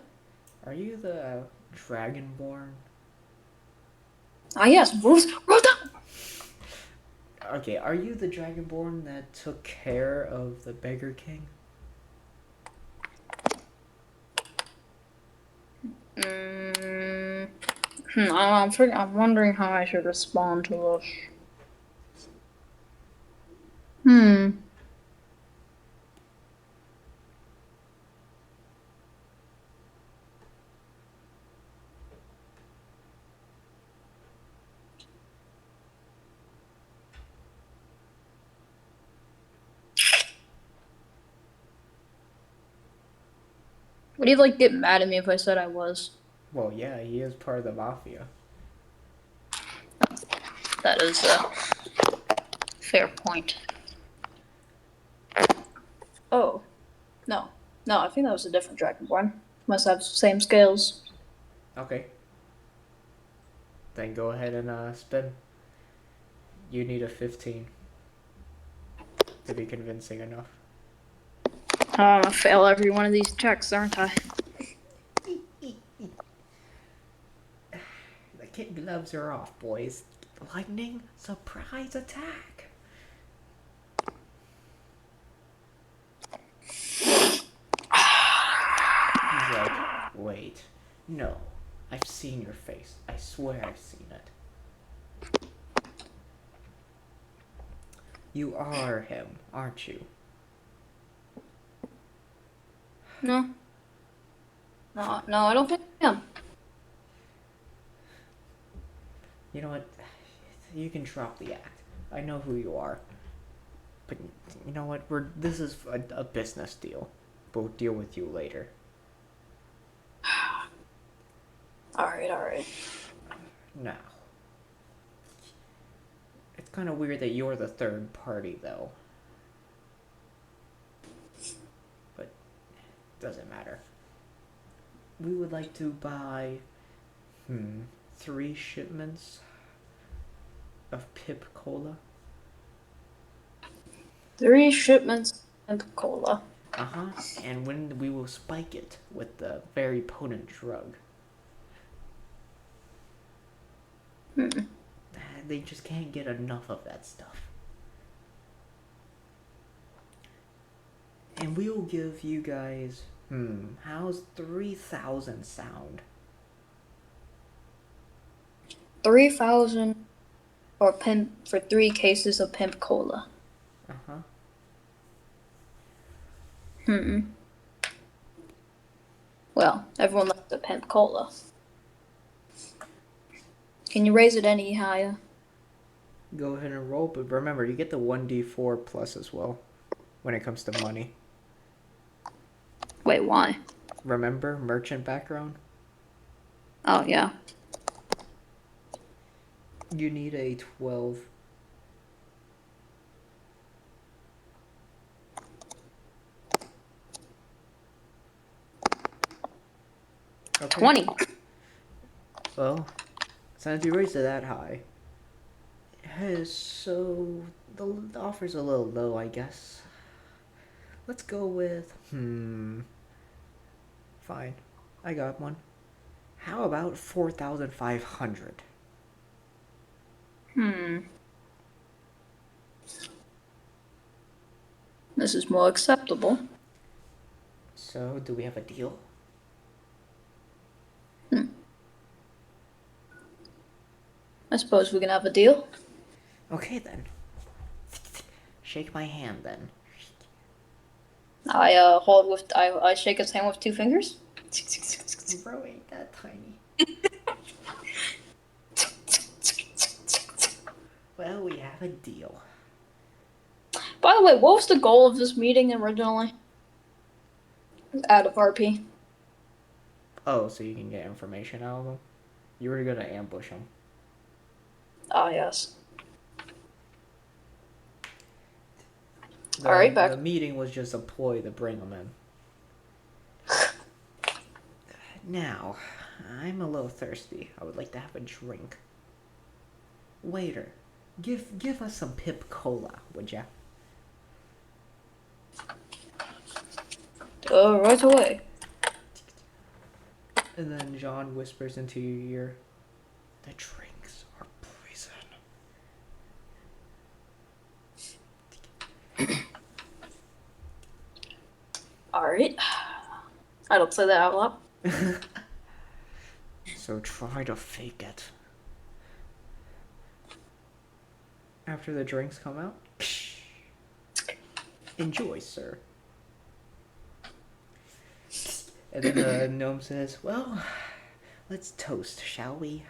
Are you the Dragonborn? Ah, yes. Bruce. Okay, are you the Dragonborn that took care of the Beggar King? I'm wondering how I should respond to this. Would he get mad at me if I said I was? Well, yeah, he is part of the Mafia. That is a fair point. Oh. No, I think that was a different Dragonborn. Must have the same scales. Okay. Then go ahead and spin. You need a 15 to be convincing enough. I'm gonna fail every one of these checks, aren't I? The kid gloves are off, boys. Lightning surprise attack. He's like, wait. No, I've seen your face. I swear I've seen it. You are him, aren't you? No. No, no, I don't think I am. You know what? You can drop the act. I know who you are. But you know what? This is a business deal. We'll deal with you later. Alright. Now, it's kind of weird that you're the third party, though. But doesn't matter. We would like to buy 3 shipments of Pip Cola. 3 shipments of cola. And when we will spike it with the very potent drug. They just can't get enough of that stuff. And we will give you guys, how's 3,000 sound? 3,000 for 3 cases of pimp cola. Well, everyone likes the pimp cola. Can you raise it any higher? Go ahead and roll, but remember, you get the 1d4 plus as well when it comes to money. Wait, why? Remember, merchant background? Oh, yeah. You need a 12. Okay. 20. Well, since you raised it that high, so the offer's a little low, I guess. Let's go with, fine. I got one. How about 4,500? This is more acceptable. So, do we have a deal? I suppose we can have a deal. Okay, then. Shake my hand, then. I shake his hand with 2 fingers. Bro, ain't that tiny. Well, we have a deal. By the way, what was the goal of this meeting originally? Out of RP. Oh, so you can get information out of them? You were gonna ambush them. Ah, yes. Alright, back. The meeting was just a ploy to bring them in. Now, I'm a little thirsty. I would like to have a drink. Waiter, give us some Pip Cola, would ya? Right away. And then John whispers into your ear, the drinks are poison. Alright. I don't say that out loud. So try to fake it. After the drinks come out, enjoy, sir. And then the gnome says, well, let's toast, shall we?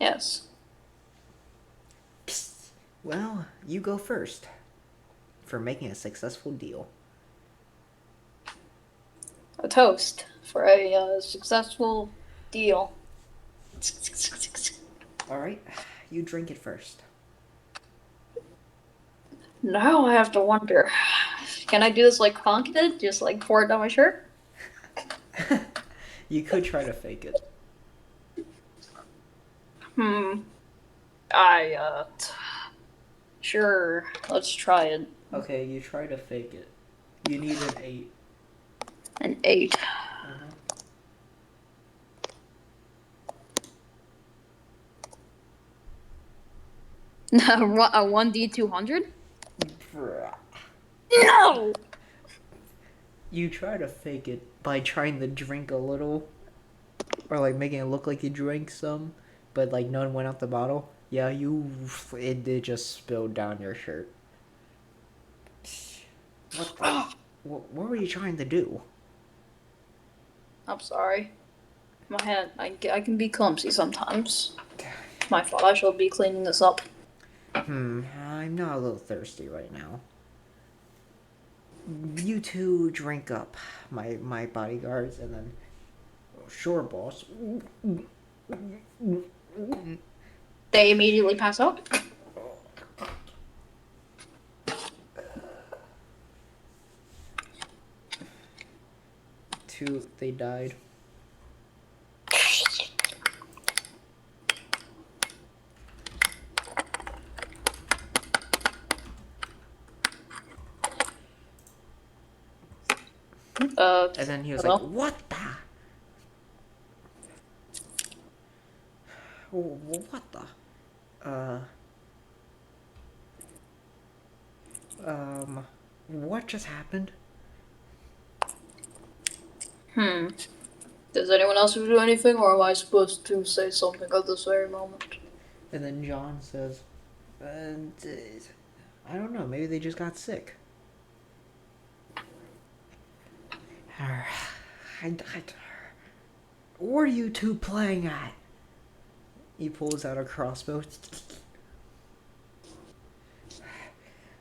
Yes. Well, you go first. For making a successful deal. A toast for a successful deal. Alright, you drink it first. Now I have to wonder. Can I do this like Honky did? Just like pour it down my shirt? You could try to fake it. Sure. Let's try it. Okay, you try to fake it. You need an 8. An 8. A 1d200? No! You try to fake it by trying to drink a little, or like making it look like you drank some, but like none went out the bottle. Yeah, it did just spill down your shirt. What the? What were you trying to do? I'm sorry. My hand, I can be clumsy sometimes. My fault. I shall be cleaning this up. I'm not a little thirsty right now. You two drink up, my bodyguards, and then, sure, boss. They immediately pass out. Two, they died. And then he was hello? like, "What the? What the? What just happened?" Does anyone else do anything, or am I supposed to say something at this very moment? And then John says, I don't know, maybe they just got sick. What are you two playing at? He pulls out a crossbow.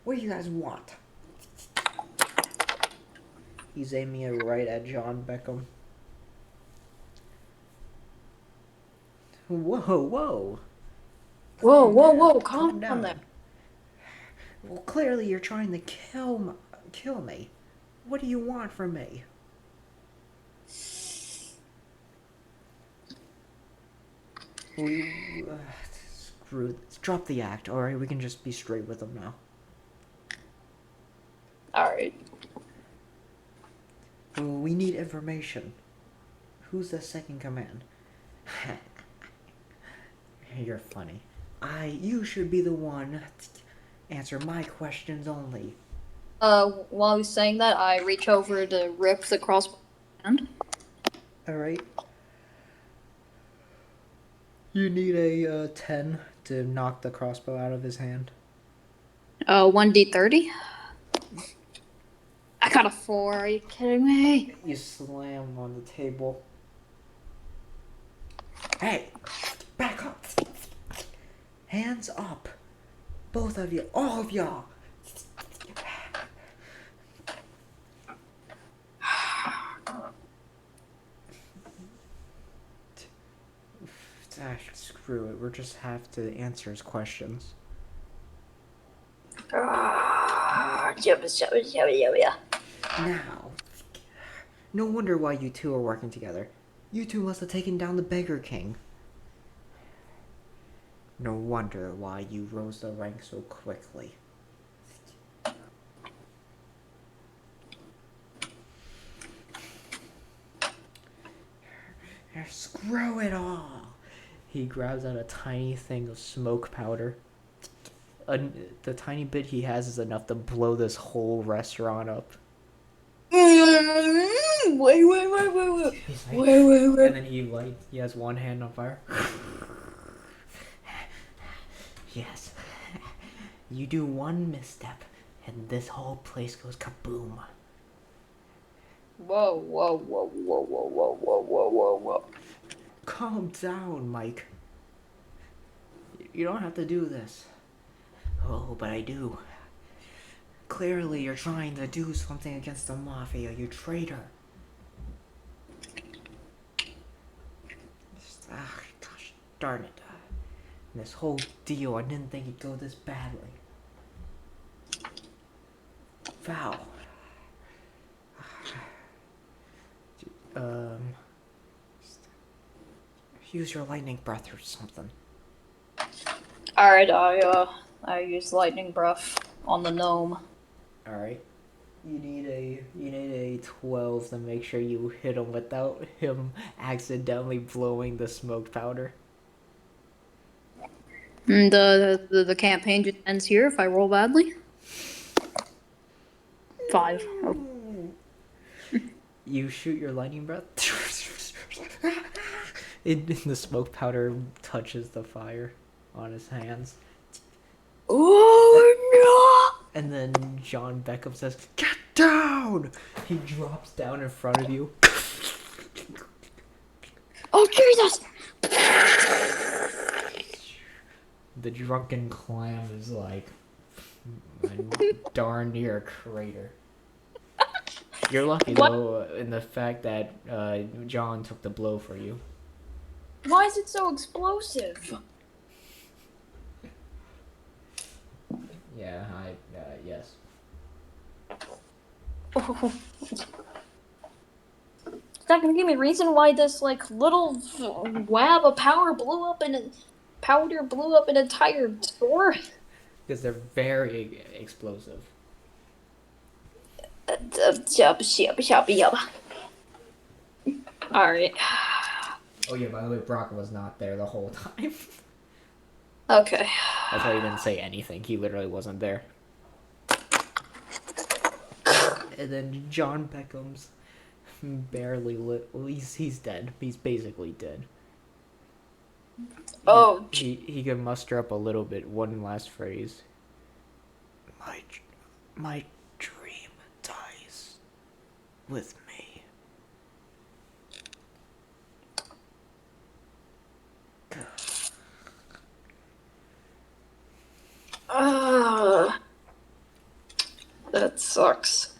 What do you guys want? He's aiming it right at John Beckham. Whoa. Whoa, calm down there. Well, clearly you're trying to kill me. What do you want from me? Screw this. Drop the act, alright? We can just be straight with them now. Alright. We need information. Who's the second command? You're funny. You should be the one to answer my questions only. While he's saying that, I reach over to rip the crossbow hand. Alright. You need a 10 to knock the crossbow out of his hand. 1d30? I got a 4, are you kidding me? You slam on the table. Hey! Back up! Hands up! Both of you, all of y'all! Screw it, we'll just have to answer his questions. Now, no wonder why you two are working together. You two must have taken down the Beggar King. No wonder why you rose the rank so quickly. Screw it all! He grabs out a tiny thing of smoke powder. The tiny bit he has is enough to blow this whole restaurant up. Wait. And then he has one hand on fire. Yes. You do one misstep, and this whole place goes kaboom. Whoa. Calm down, Mike. You don't have to do this. Oh, but I do. Clearly you're trying to do something against the Mafia, you traitor. Gosh darn it. This whole deal, I didn't think it'd go this badly. Val. Use your lightning breath or something. Alright, I use lightning breath on the gnome. Alright. You need a 12 to make sure you hit him without him accidentally blowing the smoke powder. The campaign just ends here if I roll badly. 5. Oh. You shoot your lightning breath. The smoke powder touches the fire on his hands. Oh And then John Beckham says, "Get down!" He drops down in front of you. no! Oh Jesus! The drunken clam is like darn near a crater. You're lucky What? though in the fact that John took the blow for you. Why is it so explosive? Yeah, yes. Oh. Is that gonna give me a reason why this like little web of powder blew up an entire store? Because they're very explosive. Alright. Oh yeah, by the way, Brock was not there the whole time. Okay. That's why he didn't say anything. He literally wasn't there. And then John Beckham's barely lit. Well, he's dead. He's basically dead. Oh. He could muster up a little bit. One last phrase. My dream dies with me. That sucks.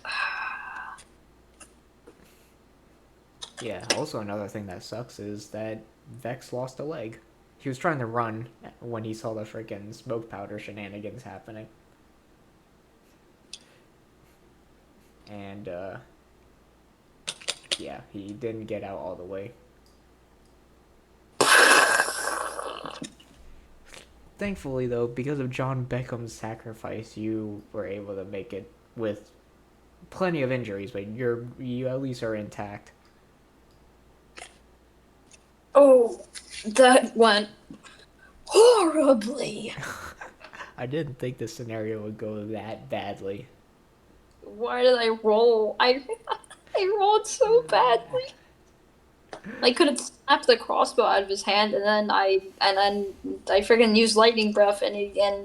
Yeah, also another thing that sucks is that Vex lost a leg. He was trying to run when he saw the freaking smoke powder shenanigans happening. And, yeah, he didn't get out all the way. Thankfully, though, because of John Beckham's sacrifice, you were able to make it with plenty of injuries, but you at least are intact. Oh, that went horribly. I didn't think the scenario would go that badly. Why did I roll? I rolled so badly. I could have snapped the crossbow out of his hand, and then I freaking used lightning breath, and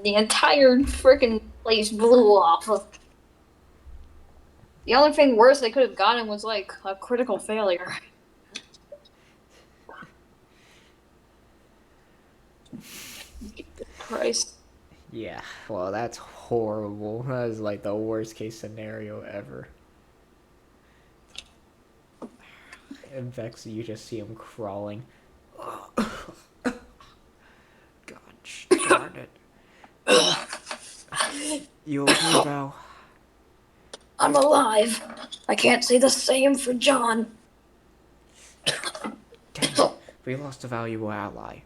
the entire freaking place blew off. The only thing worse I could have gotten was like a critical failure. Christ. Yeah, well, that's horrible. That is like the worst case scenario ever. And Vex, you just see him crawling. God darn it. You okay, Val? I'm alive. I can't say the same for John. Dang it. We lost a valuable ally.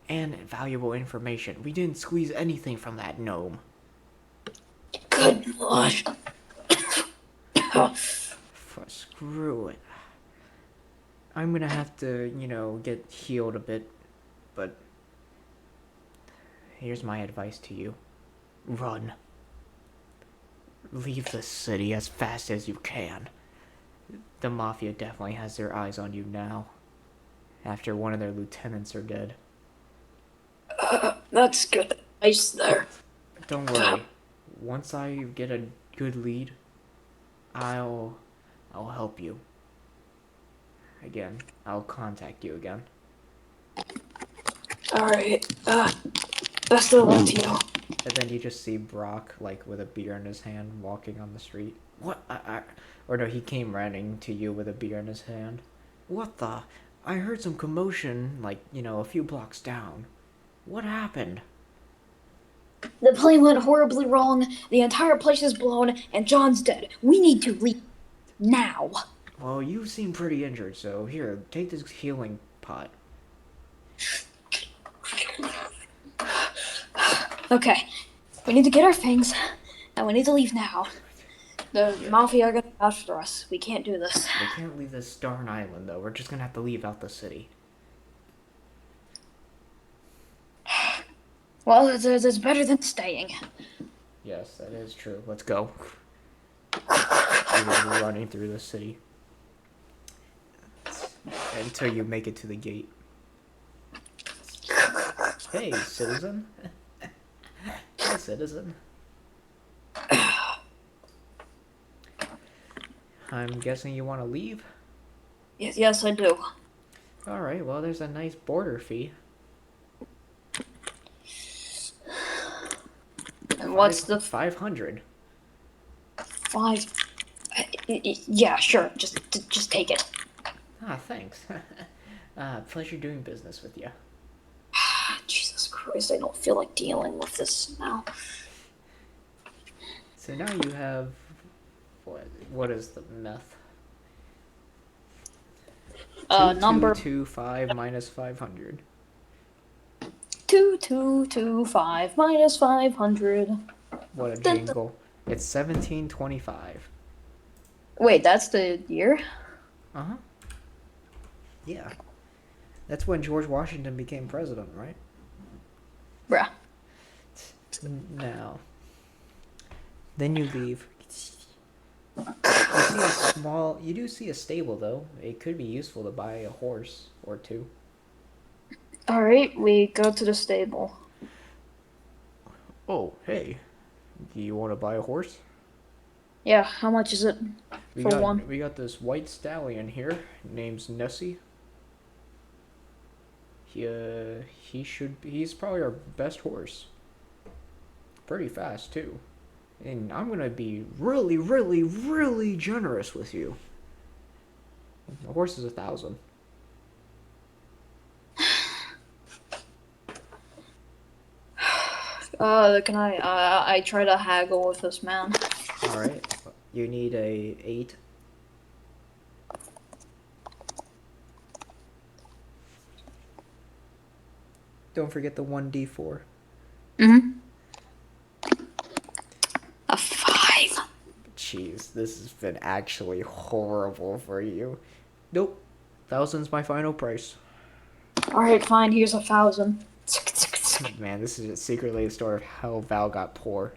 And valuable information. We didn't squeeze anything from that gnome. Good Lord. Screw it. I'm gonna have to, get healed a bit. But here's my advice to you. Run. Leave the city as fast as you can. The Mafia definitely has their eyes on you now. After one of their lieutenants are dead. That's good advice there. Don't worry. Once I get a good lead, I'll help you. Again, I'll contact you again. Alright. Best of luck to you. And then you just see Brock, like, with a beer in his hand, walking on the street. What? Or no, he came running to you with a beer in his hand. What the? I heard some commotion, like, a few blocks down. What happened? The plane went horribly wrong, the entire place is blown, and John's dead. We need to leave now. Well, you seem pretty injured, so here, take this healing pot. Okay, we need to get our things, and we need to leave now. The Mafia are gonna be after us. We can't do this. We can't leave this darn island, though. We're just gonna have to leave out the city. Well, it's better than staying. Yes, that is true. Let's go. You're running through the city until you make it to the gate. Hey, citizen. Hi, citizen. I'm guessing you want to leave? Yes, I do. Alright, well, there's a nice border fee. And what's the 500. five? Yeah, sure. Just take it. Ah, thanks. Pleasure doing business with you. Jesus Christ, I don't feel like dealing with this now. So now you have... What is the meth? Number 2225 minus 500. 2225 minus 500. What a Dun, dun. jingle. It's 1725. Wait, that's the year? Uh-huh. Yeah. That's when George Washington became president, right? Bruh. Now. Then you leave. You see a small... You do see a stable, though. It could be useful to buy a horse or two. Alright, we go to the stable. Oh, hey. Do you want to buy a horse? Yeah, how much is it for one? We got this white stallion here. Name's Nessie. He's probably our best horse. Pretty fast, too. And I'm gonna be really, really, really generous with you. The horse is 1,000. Can I try to haggle with this man. Alright. You need a 8. Don't forget the 1d4. Mm-hmm. A 5. Jeez, this has been actually horrible for you. Nope. 1,000's my final price. Alright, fine, here's 1,000. Man, this is secretly a story of how Val got poor.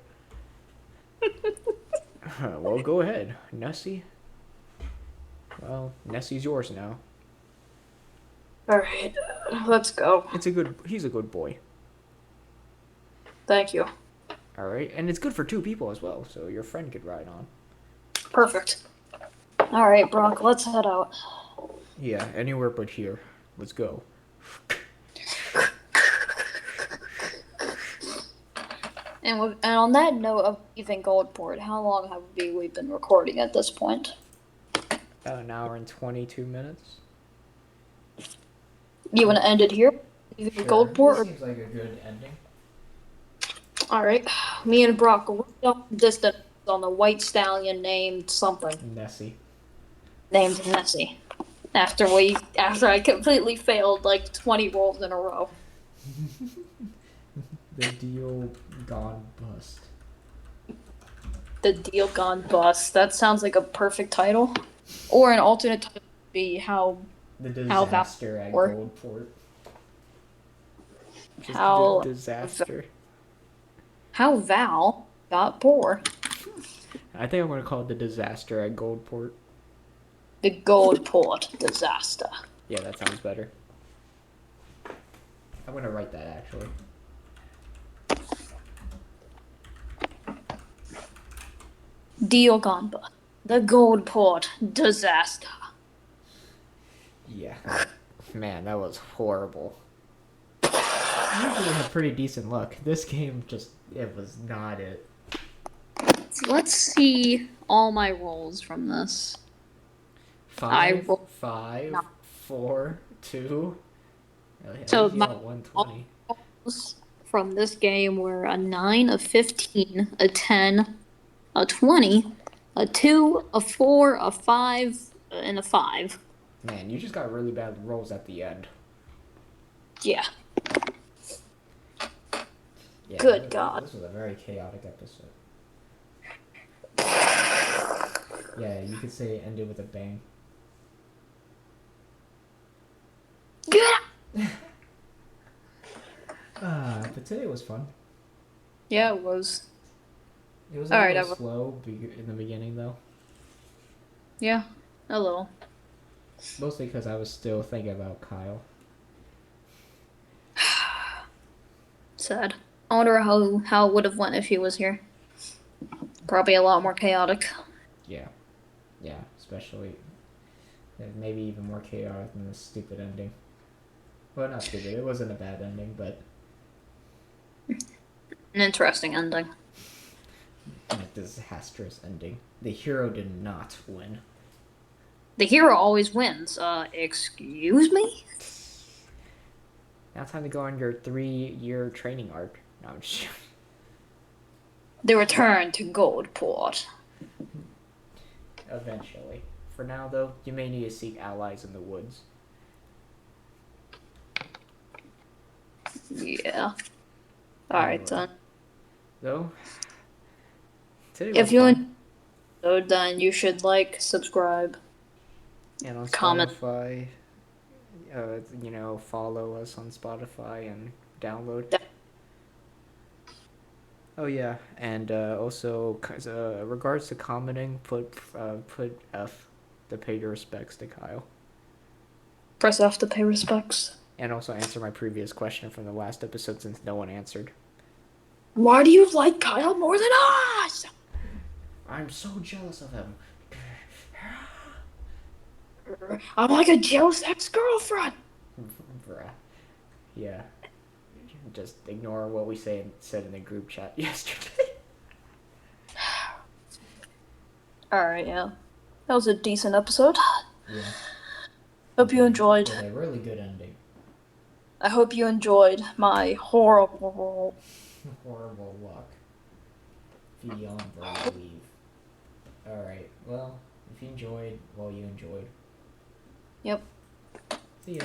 Well, go ahead, Nessie. Well, Nessie's yours now. Alright, let's go. He's a good boy. Thank you. Alright, and it's good for 2 people as well, so your friend could ride on. Perfect. Alright, Brock, let's head out. Yeah, anywhere but here. Let's go. And on that note of leaving Goldport, how long have we been recording at this point? About an hour and 22 minutes. You want to end it here? Leaving Goldport? This seems like a good ending. Alright, me and Brock will up distance on the white stallion named something. Nessie. Named Nessie. After I completely failed like 20 rolls in a row. The deal gone bust. The deal gone bust. That sounds like a perfect title. Or an alternate title would be The disaster at or Goldport. Just how disaster. how Val got poor. I think I'm gonna call it the disaster at Goldport. The Goldport disaster. Yeah, that sounds better. I'm gonna write that actually. Deal gone bust. The Goldport disaster. Yeah. Man, that was horrible. I usually have pretty decent luck. This game it was not it. Let's see all my rolls from this. 5, rolled 5, 4, 2. So my 120. rolls from this game were a 9, a 15, a 10, a 20, a 2, a 4, a 5, and a 5. Man, you just got really bad rolls at the end. Yeah. Yeah, Good God. This was a very chaotic episode. Yeah, you could say it ended with a bang. Yeah. But today was fun. Yeah, it was. It was a Alright, little slow in the beginning, though. Yeah, a little. Mostly because I was still thinking about Kyle. Sad. I wonder how it would have went if he was here. Probably a lot more chaotic. Yeah. Yeah, especially maybe even more chaotic than the stupid ending. Well, not stupid. It wasn't a bad ending, but An interesting ending. a disastrous ending. The hero did not win. The hero always wins. Excuse me? Now time to go on your 3-year training arc. No, I'm just The return to Goldport. eventually. For now, though, you may need to seek allies in the woods. Yeah. Alright then. Though, today was If you fun. enjoyed, then you should like, subscribe, And on comment. Spotify, follow us on Spotify and download. Yeah. Oh yeah, and also, regards to commenting, put F to pay your respects to Kyle. Press F to pay respects. And also answer my previous question from the last episode since no one answered. Why do you like Kyle more than us? I'm so jealous of him. I'm like a jealous ex-girlfriend. Bruh. Yeah. Just ignore what we said in the group chat yesterday. Alright, yeah. That was a decent episode. Yeah. Hope you enjoyed. With a really good ending. I hope you enjoyed my horrible... Horrible luck. Beyond belief. Alright, well, if you enjoyed, well, you enjoyed. Yep. See ya.